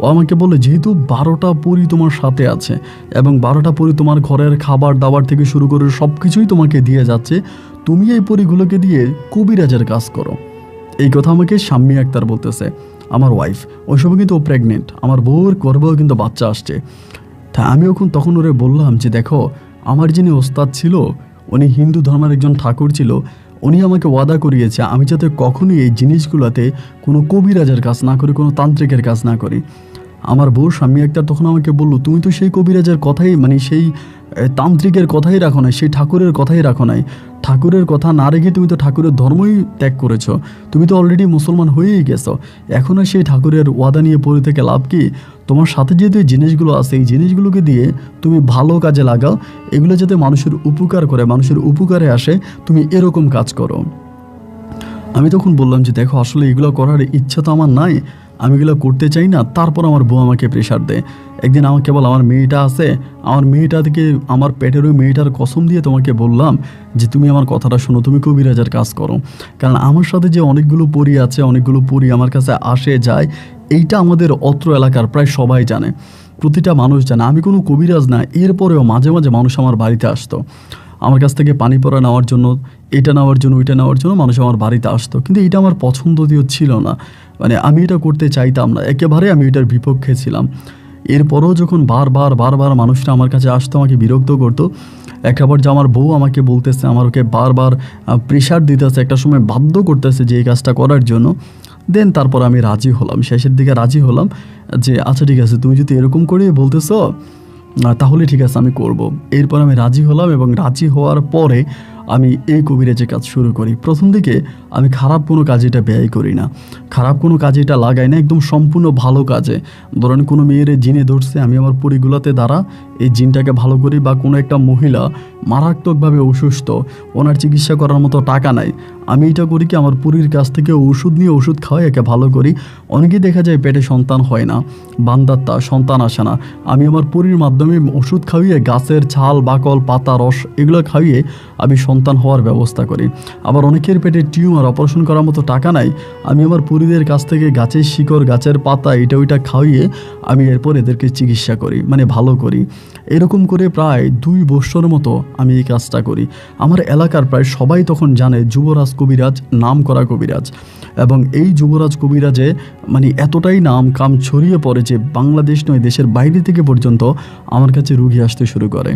ও আমাকে বলে, যেহেতু 12টা পরী তোমার সাথে আছে এবং 12টা পরী তোমার ঘরের খাবার দাবার থেকে শুরু করে সব কিছুই তোমাকে দিয়ে যাচ্ছে, তুমি এই পরীগুলোকে দিয়ে কবিরাজের কাজ করো। এই কথা আমাকে শাম্মী আক্তার বলতেছে, আমার ওয়াইফ। ওই সময় কিন্তু ও প্রেগনেন্ট, আমার বউর গর্ভেও কিন্তু বাচ্চা আসছে। তাই আমি তখন ওরে বললাম যে দেখো, আমার যিনি ওস্তাদ ছিল, উনি হিন্দু ধর্মের একজন ঠাকুর ছিল, উনি আমাকে ওয়াদা করিয়েছে আমি যাতে কখনোই এই জিনিসগুলোতে কোনো কবিরাজের কাজ না করি, কোনো তান্ত্রিকের কাজ না করি। আমার বউ শাম্মী আক্তার তখন আমাকে বললো, তুমি তো সেই কবিরাজের কথাই, সেই তান্ত্রিকের কথাই রাখো নাই, সেই ঠাকুরের কথাই রাখো নাই, ঠাকুরের কথা না রেখে তুমি তো ঠাকুরের ধর্মই ত্যাগ করেছো, তুমি তো অলরেডি মুসলমান হয়েই গেছো, এখন আর সেই ঠাকুরের ওয়াদা নিয়ে পড়ে থেকে লাভ কি? তোমার সাথে যেহেতু এই জিনিসগুলো আছে, এই জিনিসগুলোকে দিয়ে তুমি ভালো কাজে লাগাও, এগুলো যাতে মানুষের উপকার করে, মানুষের উপকারে আসে, তুমি এরকম কাজ করো। আমি তখন বললাম যে দেখো আসলে এগুলো করার ইচ্ছা তো আমার নাই, আমি এগুলো করতে চাই না। তারপর আমার বউ আমাকে প্রেশার দেয়। একদিন আমাকে বল, আমার মেয়েটা আছে, আমার মেয়েটা থেকে আমার পেটের ওই মেয়েটার কসম দিয়ে তোমাকে বললাম যে তুমি আমার কথাটা শোনো, তুমি কবিরাজের কাজ করো। কারণ আমার সাথে যে অনেকগুলো পরী আছে, অনেকগুলো পরী আমার কাছে আসে যায়, এইটা আমাদের অত্র এলাকার প্রায় সবাই জানে, প্রতিটা মানুষ জানে আমি কোনো কবিরাজ না। এরপরেও মাঝে মাঝে মানুষ আমার বাড়িতে আসতো, আমার কাছ থেকে পানি পড়া নেওয়ার জন্য, এটা নেওয়ার জন্য, ওইটা নেওয়ার জন্য মানুষ আমার বাড়িতে আসতো। কিন্তু এটা আমার পছন্দনীয় ছিল না, মানে আমি এটা করতে চাইতাম না, একেবারে আমি এটার বিপক্ষে ছিলাম। এরপরও যখন বারবার মানুষরা আমার কাছে আসতো, আমাকে বিরক্ত করতো, একটা পর্যায়ে আমার বউ আমাকে বলতেছে, আমার ওকে বারবার প্রেশার দিতেছে, একটা সময় বাধ্য করতেছে যে এই কাজটা করার জন্য। দেন তারপর আমি রাজি হলাম, শেষের দিকে রাজি হলাম যে আচ্ছা ঠিক আছে, তুমি যদি এরকম করে বলতেছো তাহলে ঠিক আছে আমি করব। এরপর আমি রাজি হলাম এবং রাজি হওয়ার পরে আমি এই কবিরাজের কাজ শুরু করি। প্রথম দিকে আমি খারাপ কোনো কাজে এটা ব্যয় করি না, খারাপ কোনো কাজে এটা লাগাই না, একদম সম্পূর্ণ ভালো কাজে। ধরেন কোনো মেয়ের জিনে ধরছে, আমি আমার পরিগুলাতে দ্বারা এই জিনটাকে ভালো করি, বা কোনো একটা মহিলা মারাত্মকভাবে অসুস্থ, ওনার চিকিৎসা করার মতো টাকা নাই, আমি এটা করি কি আমার পুরীর কাছ থেকে ওষুধ নিয়ে ওষুধ খাওয়াই একে ভালো করি। অনেকেই দেখা যায় পেটে সন্তান হয় না, বান্দাত্তা সন্তান আসে না, আমি আমার পুরীর মাধ্যমে ওষুধ খাইয়ে, গাছের ছাল বাকল পাতা রস এগুলো খাইয়ে আমি সন্তান হওয়ার ব্যবস্থা করি। আবার অনেকের পেটে টিউমার, অপারেশন করার মতো টাকা নাই, আমি আমার পুরীদের কাছ থেকে গাছের শিকড়, গাছের পাতা এটা ওইটা খাইয়ে আমি এরপর এদেরকে চিকিৎসা করি, মানে ভালো করি। এরকম করে প্রায় 2 বছর মতো আমি এই কাজটা করি। আমার এলাকার প্রায় সবাই তখন জানে যুবরাজ কবিরাজ, নাম করা কবিরাজ। এবং এই যুবরাজ কবিরাজে মানে এতটাই নাম কাম ছড়িয়ে পড়ে যে বাংলাদেশ নয়, দেশের বাইরে থেকে পর্যন্ত আমার কাছে রুগী আসতে শুরু করে।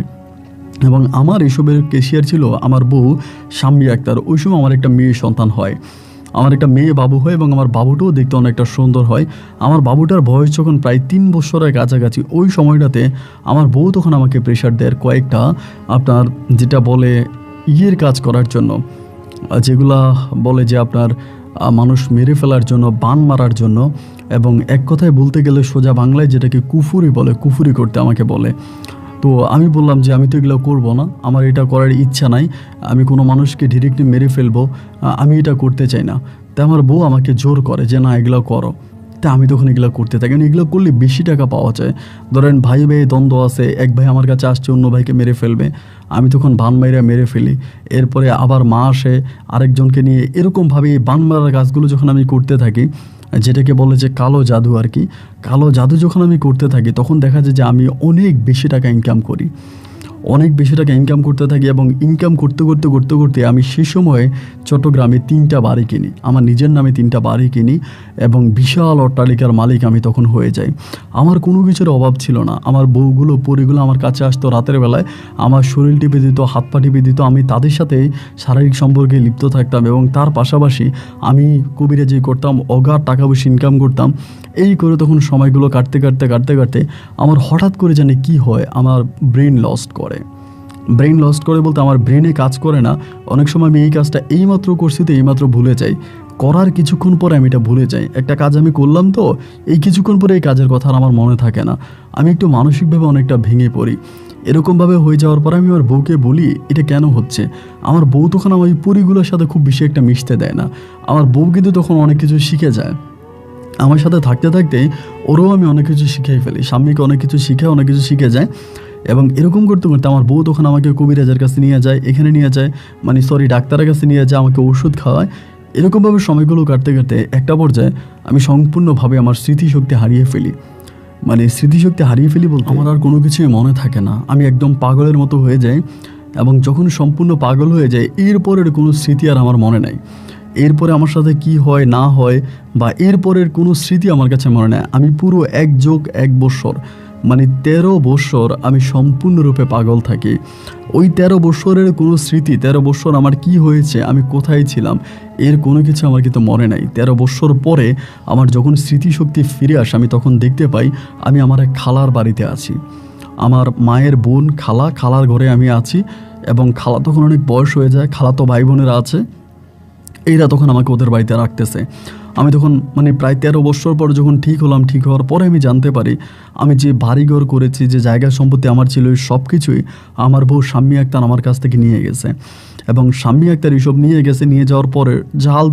এবং আমার এসবের কেশিয়ার ছিল আমার বউ শাম্মী আক্তার। ওই সময় আমার একটা মেয়ে সন্তান হয়, আমার একটা মেয়ে বাবু হয়, এবং আমার বাবুটাও দেখতে অনেকটা সুন্দর হয়। আমার বাবুটার বয়স যখন প্রায় 3 বছরের কাছাকাছি, ওই সময়টাতে আমার বউ তখন আমাকে প্রেশার দেয় কয়েকটা আপনার যেটা বলে ইয়ের কাজ করার জন্য, যেগুলা বলে যে আপনার মানুষ মেরে ফেলার জন্য, বান মারার জন্য, এবং এক কথায় বলতে গেলে সোজা বাংলায় যেটাকে কুফুরি বলে, কুফুরি করতে আমাকে বলে। তো আমি বললাম যে আমি তো এগুলো করবো না, আমার এটা করার ইচ্ছা নাই, আমি কোনো মানুষকে ডিরেক্টলি মেরে ফেলবো, আমি এটা করতে চাই না। তাই আমার বউ আমাকে জোর করে যে না এগুলো করো। তা আমি তখন এগুলো করতে থাকি, এগুলো করলে বেশি টাকা পাওয়া যায়। ধরেন ভাই ভাই দ্বন্দ্ব আছে, এক ভাই আমার কাছে আসছে অন্য ভাইকে মেরে ফেলবে, আমি তখন বান মাইরা মেরে ফেলি। এরপরে আবার মা আসে আরেকজনকে নিয়ে, এরকমভাবে এই বান মারার কাজগুলো যখন আমি করতে থাকি, যেটাকে বলে যে কালো জাদু আর কি, কালো জাদু যখন আমি করতে থাকি তখন দেখা যায় যে আমি অনেক বেশি টাকা ইনকাম করি, অনেক বেশি টাকা ইনকাম করতে থাকি। এবং ইনকাম করতে করতে করতে করতে আমি সে সময়ে চট্টগ্রামে 3টা বাড়ি কিনি, আমার নিজের নামে 3টা বাড়ি কিনি, এবং বিশাল অট্টালিকার মালিক আমি তখন হয়ে যাই। আমার কোনো কিছুর অভাব ছিল না। আমার বউগুলো পরিগুলো আমার কাছে আসতো রাতের বেলায়, আমার শরীর টিপে দিত, হাত পা টিপে দিত, আমি তাদের সাথে শারীরিক সম্পর্কে লিপ্ত থাকতাম। এবং তার পাশাপাশি আমি কবিরাজি করতাম, অগাধ টাকা পয়সা ইনকাম করতাম। এই করে তখন সময়গুলো কাটতে কাটতে কাটতে কাটতে আমার হঠাৎ করে জানি কি হয়, আমার ব্রেন লস্ট করে। ব্রেন লস্ট করে বলতে আমার ব্রেনে কাজ করে না। অনেক সময় আমি এই কাজটা এইমাত্র করছি তো এইমাত্র ভুলে যাই, করার কিছুক্ষণ পরে আমি এটা ভুলে যাই। একটা কাজ আমি করলাম তো এই কিছুক্ষণ পরে এই কাজের কথা আর আমার মনে থাকে না, আমি একটু মানসিকভাবে অনেকটা ভেঙে পড়ি। এরকমভাবে হয়ে যাওয়ার পর আমি আমার বউকে বলি এটা কেন হচ্ছে। আমার বউ তখন আমার ওই পরিগুলোর সাথে খুব বেশি একটা মিশতে দেয় না। আমার বউ কিন্তু তখন অনেক কিছু শিখে যায়, আমার সাথে থাকতে থাকতে ওরও আমি অনেক কিছু শিখেই ফেলি, স্বামীকে অনেক কিছু শিখে, অনেক কিছু শিখে যায়। এবং এরকম করতে করতে আমার বউ তখন আমাকে কবিরাজের কাছে নিয়ে যায়, এখানে নিয়ে যায়, মানে সরি ডাক্তারের কাছে নিয়ে যায়, আমাকে ওষুধ খাওয়ায়। এরকমভাবে সময়গুলো কাটতে কাটতে একটা পর্যায়ে আমি সম্পূর্ণভাবে আমার স্মৃতিশক্তি হারিয়ে ফেলি। মানে স্মৃতিশক্তি হারিয়ে ফেলি বলতে আমার আর কোনো কিছুই মনে থাকে না, আমি একদম পাগলের মতো হয়ে যাই। এবং যখন সম্পূর্ণ পাগল হয়ে যায় এরপরের কোনো স্মৃতি আর আমার মনে নাই। এরপরে আমার সাথে কি হয় না হয় বা এরপরের কোনো স্মৃতি আমার কাছে মনে নেই। আমি পুরো 1+1 বছর মানে 13 বছর আমি সম্পূর্ণরূপে পাগল থাকি। ওই 13 বছরের কোনো স্মৃতি, 13 বছর আমার কি হয়েছে, আমি কোথায় ছিলাম, এর কোনো কিছু আমার কিন্তু মনে নাই। 13 বছর পরে আমার যখন স্মৃতিশক্তি ফিরে আসে আমি তখন দেখতে পাই আমি আমার এক খালার বাড়িতে আছি, আমার মায়ের বোন খালার ঘরে আমি আছি। এবং খালা তখন অনেক বয়স হয়ে যায়, খালাতো ভাই বোনেরা আছে, এইরা তখন আমাকে ওদের বাড়িতে রাখতেছে। আমি তখন মানে প্রায় 13 বছর পর যখন ঠিক হলাম, ঠিক হওয়ার পরে আমি জানতে পারি আমি যে বাড়িঘর করেছি, যে জায়গা সম্পত্তি আমার ছিল, এই সব কিছুই আমার বউ শাম্মী আক্তার আমার কাছ থেকে নিয়ে গেছে। এবং শাম্মী আক্তার এইসব নিয়ে গেছে, নিয়ে যাওয়ার পরে জাল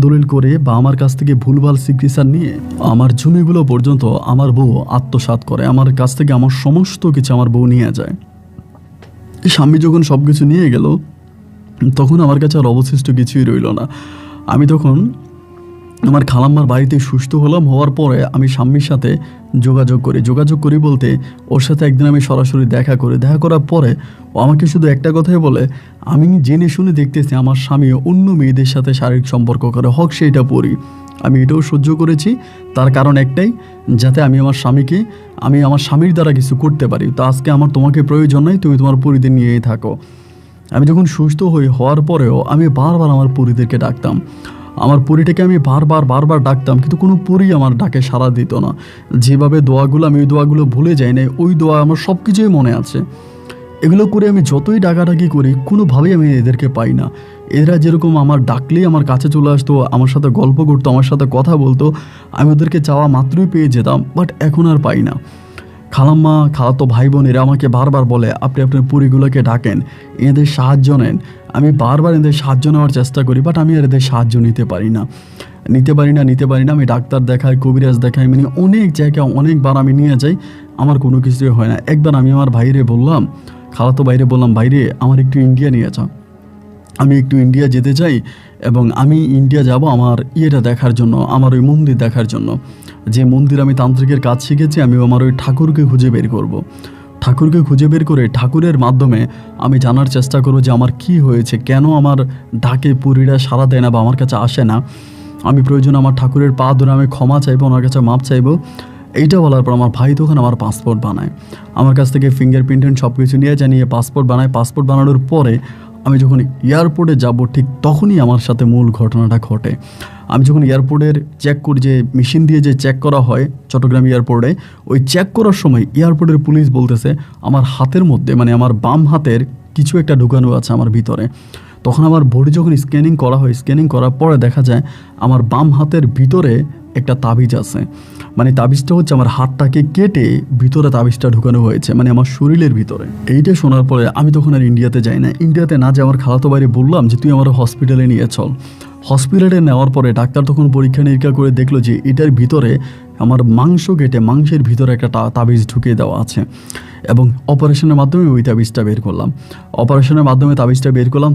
দলিল করে বা আমার কাছ থেকে ভুলভাল সিগনেচার নিয়ে আমার জমিগুলো পর্যন্ত আমার বউ আত্মসাৎ করে। আমার কাছ থেকে আমার সমস্ত কিছু আমার বউ নিয়ে যায়। স্বামী যখন সব কিছু নিয়ে গেল, তখন আমার কাছে আর অবশিষ্ট কিছুই রইল না। আমি তখন আমার খালাম্মার বাড়িতে সুস্থ হলাম। হওয়ার পরে আমি স্বামীর সাথে যোগাযোগ করি বলতে ওর সাথে একদিন আমি সরাসরি দেখা করার পরে ও আমাকে শুধু একটা কথাই বলে, আমি জেনে শুনে দেখতেছি আমার স্বামী অন্য মেয়েদের সাথে শারীরিক সম্পর্ক করে, হোক সেইটা পরি। আমি এটাও সহ্য করেছি, তার কারণ একটাই, যাতে আমি আমার স্বামীর দ্বারা কিছু করতে পারি। তো আজকে আমার তোমাকে প্রয়োজন নাই, তুমি তোমার পরিদের নিয়েই থাকো। আমি যখন সুস্থ হওয়ার পরেও আমি বারবার আমার পরিদেরকে ডাকতাম, আমার পরিটাকে আমি বারবার ডাকতাম, কিন্তু কোনো পরি আমার ডাকে সাড়া দিত না। যেভাবে দোয়াগুলো, আমি ওই দোয়াগুলো ভুলে যাই না, ওই দোয়া আমার সব কিছুই মনে আছে। এগুলো করে আমি যতই ডাকাডাকি করি, কোনোভাবেই আমি এদেরকে পাই না। এরা যেরকম আমার ডাকলেই আমার কাছে চলে আসতো, আমার সাথে গল্প করতো, আমার সাথে কথা বলতো, আমি ওদেরকে চাওয়া মাত্রই পেয়ে যেতাম, বাট এখন আর পাই না। খালাম্মা, খালাতো ভাই বোন এরা আমাকে বারবার বলে, আপনি আপনার পরিগুলোকে ডাকেন, এদের সাহায্য নেন। আমি বারবার এদের সাহায্য নেওয়ার চেষ্টা করি, বাট আমি আর এদের সাহায্য নিতে পারি না। আমি ডাক্তার দেখাই, কবিরাজ দেখাই, মানে অনেক জায়গায় অনেকবার আমি নিয়ে যাই, আমার কোনো কিছুই হয় না। একবার আমি আমার খালাতো ভাইরে বললাম, ভাইরে আমার একটু ইন্ডিয়া নিয়ে যাও, আমি একটু ইন্ডিয়া যেতে চাই এবং আমি ইন্ডিয়া যাব আমার দেখার জন্য, আমার ওই মন্দির দেখার জন্য, যে মন্দির আমি তান্ত্রিকের কাজ শিখেছি। আমি আমার ওই ঠাকুরকে খুঁজে বের করব। ঠাকুরকে খুঁজে বের করে ঠাকুরের মাধ্যমে আমি জানার চেষ্টা করব যে আমার কি হয়েছে, কেন আমার ডাকে পুরীরা সাড়া দেয় না বা আমার কাছে আসে না। আমি প্রয়োজন আমার ঠাকুরের পা ধরে আমি ক্ষমা চাইবো, ওনার কাছে মাপ চাইবো। এইটা বলার পর আমার ভাই তখন আমার পাসপোর্ট বানায়, আমার কাছ থেকে ফিঙ্গারপ্রিন্ট সব কিছু নিয়ে জানিয়ে পাসপোর্ট বানানোর পরে আমি যখন এয়ারপোর্টে যাব, ঠিক তখনই আমার সাথে মূল ঘটনাটা ঘটে। আমি যখন এয়ারপোর্টের চেক করি, যে মেশিন দিয়ে যে চেক করা হয় চট্টগ্রাম এয়ারপোর্টে, ওই চেক করার সময় এয়ারপোর্টের পুলিশ বলতেছে আমার হাতের মধ্যে, মানে আমার বাম হাতের কিছু একটা ঢুকানো আছে আমার ভিতরে। তখন আমার বডি যখন স্ক্যানিং করা হয়, স্ক্যানিং করার পরে দেখা যায় আমার বাম হাতের ভিতরে একটা তাবিজ আছে। মানে তাবিজটা হচ্ছে আমার হাতটাকে কেটে ভিতরে তাবিজটা ঢুকানো হয়েছে, মানে আমার শরীরের ভিতরে। এইটা শোনার পরে আমি তখন আর ইন্ডিয়াতে যাই না। ইন্ডিয়াতে না যে আমার খালাতো বাইরে বললাম যে তুই আমার হসপিটালে নিয়ে চল। হসপিটালে নেওয়ার পরে ডাক্তার তখন পরীক্ষা নিরীক্ষা করে দেখলো যে এটার ভিতরে আমার মাংস কেটে মাংসের ভিতরে একটা তাবিজ ঢুকিয়ে দেওয়া আছে। এবং অপারেশনের মাধ্যমে ওই তাবিজটা বের করলাম।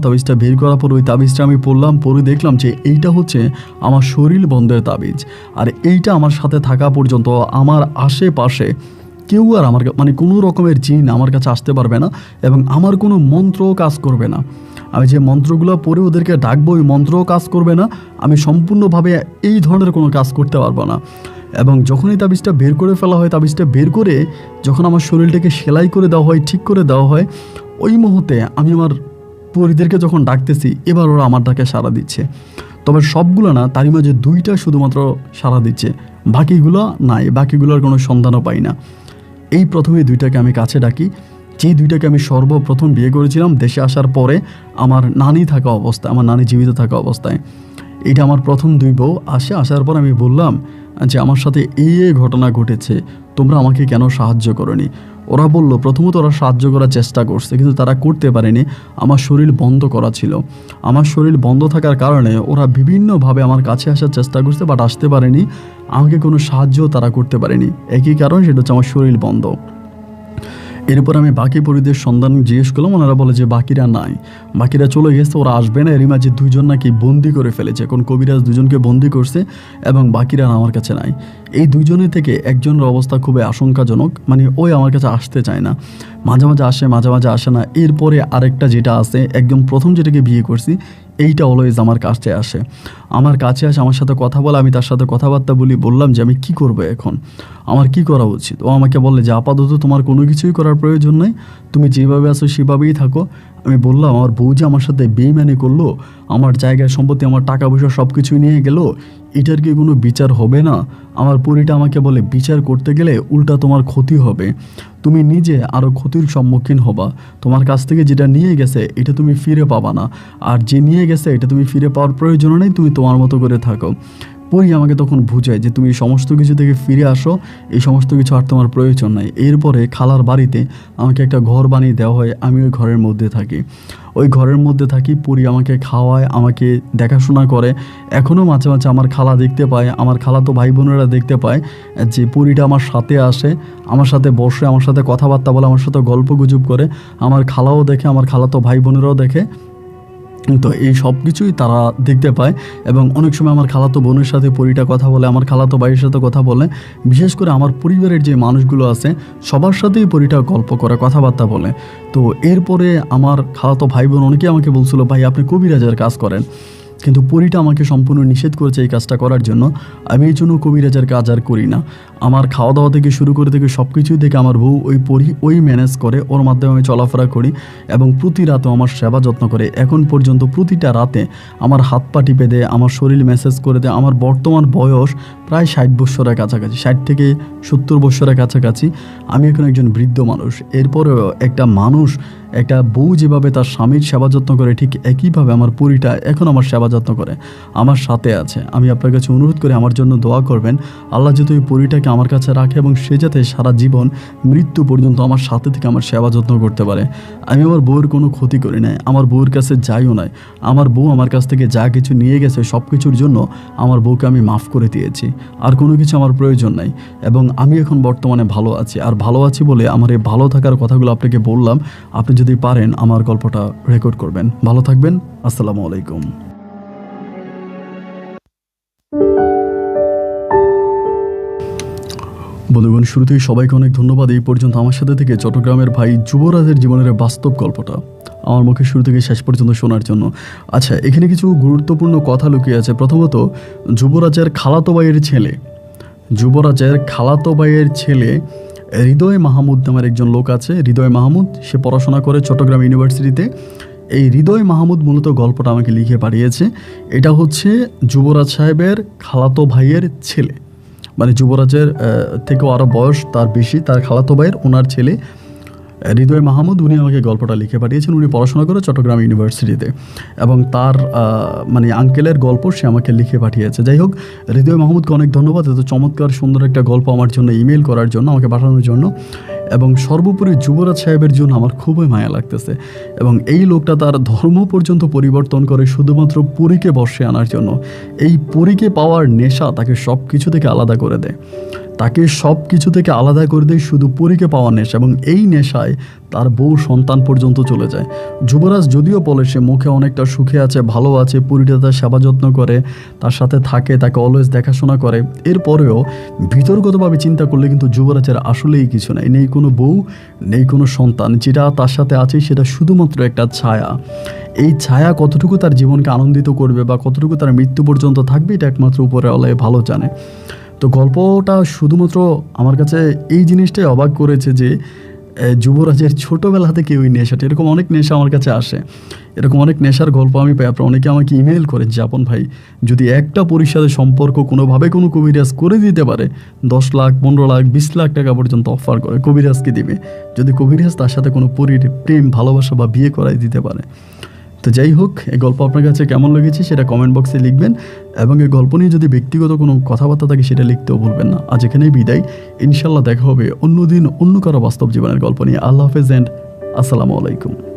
তাবিজটা বের করার পর ওই তাবিজটা আমি পরে দেখলাম যে এইটা হচ্ছে আমার শরীর বন্ধের তাবিজ। আর এইটা আমার সাথে থাকা পর্যন্ত আমার আশেপাশে কেউ আর আমার মানে কোনো রকমের জিন আমার কাছে আসতে পারবে না, এবং আমার কোনো মন্ত্রও কাজ করবে না। আমি যে মন্ত্রগুলো পড়ে ওদেরকে ডাকবো, ওই মন্ত্রও কাজ করবে না। আমি সম্পূর্ণভাবে এই ধরনের কোনো কাজ করতে পারবো না। এবং যখন এই তাবিজটা বের করে ফেলা হয়, তাবিজটা বের করে যখন আমার শরীরটাকে সেলাই করে দেওয়া হয়, ঠিক করে দেওয়া হয়, ওই মুহূর্তে আমি আমার পরিদেরকে যখন ডাকতেছি, এবার ওরা আমার ডাকে সাড়া দিচ্ছে। তবে সবগুলো না, তারই মাঝে 2টা শুধুমাত্র সাড়া দিচ্ছে, বাকিগুলো নাই, বাকিগুলোর কোনো সন্ধানও পাই না। এই প্রথমে 2টাকে আমি কাছে ডাকি, যে 2টাকে আমি সর্বপ্রথম বিয়ে করেছিলাম দেশে আসার পরে, আমার নানি জীবিত থাকা অবস্থায়। এটা আমার প্রথম 2 বউ আসার পর আমি বললাম যে আমার সাথে এই ঘটনা ঘটেছে, তোমরা আমাকে কেন সাহায্য করোনি? ওরা বলল, প্রথমত ওরা সাহায্য করার চেষ্টা করছে, কিন্তু তারা করতে পারেনি। আমার শরীর বন্ধ করা ছিল। আমার শরীর বন্ধ থাকার কারণে ওরা বিভিন্নভাবে আমার কাছে আসার চেষ্টা করছে, বাট আসতে পারেনি। আমাকে কোনো সাহায্য তারা করতে পারেনি। একই কারণ, সেটা হচ্ছে আমার শরীর বন্ধ। এরপর আমি বাকি পরিদের সন্ধান জিজ্ঞেস করলাম, ওনারা বলে যে বাকিরা নাই, বাকিরা চলে গেছে, ওরা আসবে না। এরই মাঝে 2জন নাকি বন্দি করে ফেলেছে, কোন কবিরাজ 2জনকে বন্দি করছে, এবং বাকিরা আমার কাছে নাই। এই 2জনের থেকে একজনের অবস্থা খুবই আশঙ্কাজনক, মানে ওই আমার কাছে আসতে চায় না, মাঝে মাঝে আসে, মাঝে মাঝে আসে না। এরপরে আরেকটা যেটা আছে, একদম প্রথম যেটাকে বিয়ে করছি, এইটা অলওয়েজ আমার কাছে আসে, আমার সাথে কথা বলে। আমি তার সাথে কথাবার্তা বললাম যে আমি কি করবো এখন, আমার কি করা উচিত। ও আমাকে বললে যে আপাতত তোমার কোনো কিছুই করার প্রয়োজন নেই, তুমি যেভাবে আছো সেভাবেই থাকো। আমি বললাম, আমার বউ যে আমার সাথে বেইমানি করলো, আমার জায়গায় সম্পত্তি, আমার টাকা পয়সা সব কিছুই নিয়ে গেল, এটার কি কোনো বিচার হবে না? আমার পরীটা আমাকে বলে বিচার করতে গেলে উল্টা তোমার ক্ষতি হবে, তুমি নিজে আরও ক্ষতির সম্মুখীন হবা, তোমার কাছ থেকে যেটা নিয়ে গেছে এটা তুমি ফিরে পাবা না, আর যে নিয়ে গেছে এটা তুমি ফিরে পাওয়ার প্রয়োজন নেই, তুমি তোমার মতো করে থাকো। পরি আমাকে তখন বুঝায় যে তুমি সমস্ত কিছু থেকে ফিরে আসো, এই সমস্ত কিছু আর তোমার প্রয়োজন নাই। এরপরে খালার বাড়িতে আমাকে একটা ঘর বানিয়ে দেওয়া হয়, আমি ওই ঘরের মধ্যে থাকি। ওই ঘরের মধ্যে থাকি, পরি আমাকে খাওয়ায়, আমাকে দেখাশোনা করে। এখনও মাঝে মাঝে আমার খালা দেখতে পায়, আমার খালাতো ভাই বোনেরা দেখতে পায় যে পরিটা আমার সাথে আসে, আমার সাথে বসে, আমার সাথে কথাবার্তা বলে, আমার সাথে গল্প গুজব করে। আমার খালাও দেখে, আমার খালাতো ভাই বোনেরাও দেখে। তো এই সব কিছুই তারা দেখতে পায় এবং অনেক সময় আমার খালাতো বোনের সাথে পরিটা কথা বলে, আমার খালাতো ভাইয়ের সাথে কথা বলে। বিশেষ করে আমার পরিবারের যে মানুষগুলো আছে সবার সাথেই পরিটা গল্প করে, কথাবার্তা বলে। তো এরপরে আমার খালাতো ভাই বোন অনেকেই আমাকে বলছিল, ভাই আপনি কবিরাজের কাজ করেন, কিন্তু পরিটা আমাকে সম্পূর্ণ নিষেধ করেছে এই কাজটা করার জন্য। আমি এই জন্য কবিরাজের কাজ আর করি না। আমার খাওয়া দাওয়া থেকে শুরু করে থেকে সব কিছুই থেকে আমার বউ ওই ম্যানেজ করে, ওর মাধ্যমে আমি চলাফেরা করি এবং প্রতি রাতেও আমার সেবা যত্ন করে। এখন পর্যন্ত প্রতিটা রাতে আমার হাত পা টিপে দেয়, আমার শরীর ম্যাসেজ করে দেয়। আমার বর্তমান বয়স প্রায় 60 বৎসরের কাছাকাছি, 60 থেকে 70 বৎসরের কাছাকাছি। আমি এখন একজন বৃদ্ধ মানুষ। এরপরেও একটা মানুষ, একটা বউ যেভাবে তার স্বামীর সেবা যত্ন করে, ঠিক একইভাবে আমার পরিটা এখন আমার সেবা যত্ন করে, আমার সাথে আছে। আমি আপনার কাছে অনুরোধ করে আমার জন্য দোয়া করবেন, আল্লাহ যাতে ওই পরিটাকে আমার কাছে রাখে এবং সে যাতে সারা জীবন মৃত্যু পর্যন্ত আমার সাথে থেকে আমার সেবা যত্ন করতে পারে। আমি আমার বউয়ের কোনো ক্ষতি করি নাই, আমার বউয়ের কাছে যাইও নাই। আমার বউ আমার কাছ থেকে যা কিছু নিয়ে গেছে সব কিছুর জন্য আমার বউকে আমি মাফ করে দিয়েছি। আর কোনো কিছু আমার প্রয়োজন নাই এবং আমি এখন বর্তমানে ভালো আছি। আর ভালো আছি বলে আমার এই ভালো থাকার কথাগুলো আপনাকে বললাম। আপনি যদি পারেন আমার গল্পটা রেকর্ড করবেন। ভালো থাকবেন। আসসালামু আলাইকুম। বন্ধুগণ, শুরুতেই সবাইকে অনেক ধন্যবাদ এই পর্যন্ত আমার সাথে থেকে চট্টগ্রামের ভাই যুবরাজের জীবনের বাস্তব গল্পটা আমার মুখে শুরু থেকে শেষ পর্যন্ত শোনার জন্য। আচ্ছা, এখানে কিছু গুরুত্বপূর্ণ কথা লুকিয়ে আছে। প্রথমত, যুবরাজের খালাতো ভাইয়ের ছেলে হৃদয় মাহমুদ নামের একজন লোক আছে। হৃদয় মাহমুদ, সে পড়াশোনা করে চট্টগ্রাম ইউনিভার্সিটিতে। এই হৃদয় মাহমুদ মূলত গল্পটা আমাকে লিখে পাঠিয়েছে। এটা হচ্ছে যুবরাজ সাহেবের খালাতো ভাইয়ের ছেলে, মানে যুবরাজের থেকেও আরও বয়স তার বেশি, তার খালাতো ভাইয়ের ওনার ছেলে হৃদয় মাহমুদ। উনি আমাকে গল্পটা লিখে পাঠিয়েছেন। উনি পড়াশোনা করে চট্টগ্রাম ইউনিভার্সিটিতে এবং তার মানে আঙ্কেলের গল্প সে আমাকে লিখে পাঠিয়েছে। যাই হোক, হৃদয় মাহমুদকে অনেক ধন্যবাদ এত চমৎকার সুন্দর একটা গল্প আমার জন্য ইমেল করার জন্য, আমাকে পাঠানোর জন্য। এবং সর্বোপরি যুবরাজ সাহেবের জন্য আমার খুবই মায়া লাগতেছে এবং এই লোকটা তার ধর্ম পর্যন্ত পরিবর্তন করে শুধুমাত্র পরীকে বর্ষে আনার জন্য। এই পরীকে পাওয়ার নেশা তাকে সব কিছু থেকে আলাদা করে দেয়, শুধু পরীকে পাওয়ার নেশা, এবং এই নেশায় তার বউ সন্তান পর্যন্ত চলে যায়। যুবরাজ যদিও বলে সে মুখে অনেকটা সুখে আছে, ভালো আছে, পরীটা তার সেবা যত্ন করে, তার সাথে থাকে, তাকে অলওয়েজ দেখাশোনা করে, এরপরেও ভিতরগতভাবে চিন্তা করলে কিন্তু যুবরাজের আসলেই কিছু নাই, নেই কোনো বউ, নেই কোনো সন্তান। যেটা তার সাথে আছে সেটা শুধুমাত্র একটা ছায়া। এই ছায়া কতটুকু তার জীবনকে আনন্দিত করবে বা কতটুকু তার মৃত্যু পর্যন্ত থাকবে, এটা একমাত্র উপরে আল্লাহ ভালো জানে। তো গল্পটা শুধুমাত্র আমার কাছে এই জিনিসটাই অবাক করেছে যে যুবরাজের ছোটোবেলা থেকে ওই নেশাটা, এরকম অনেক নেশা আমার কাছে আসে, এরকম অনেক নেশার গল্প আমি পাই। আপনারা অনেকে আমাকে ইমেল করেন যে আপন ভাই, যদি একটা পরিষদের সম্পর্ক কোনোভাবে কোনো কবিরাজ করে দিতে পারে, 10 লাখ, 15 লাখ, 20 লাখ টাকা পর্যন্ত অফার করে কবিরাজকে দিবে, যদি কবিরাজ তার সাথে কোনো পরির প্রেম, ভালোবাসা বা বিয়ে করাই দিতে পারে। তো যাই হোক, এই গল্প আপনার কাছে কেমন লেগেছে সেটা কমেন্ট বক্সে লিখবেন এবং এই গল্প নিয়ে যদি ব্যক্তিগত কোনো কথাবার্তা থাকে সেটা লিখতেও ভুলবেন না। আজ এখানেই বিদায়, ইনশাল্লাহ দেখা হবে অন্যদিন অন্য কারো বাস্তব জীবনের গল্প নিয়ে। আল্লাহ হাফেজ এন্ড আসসালামু আলাইকুম।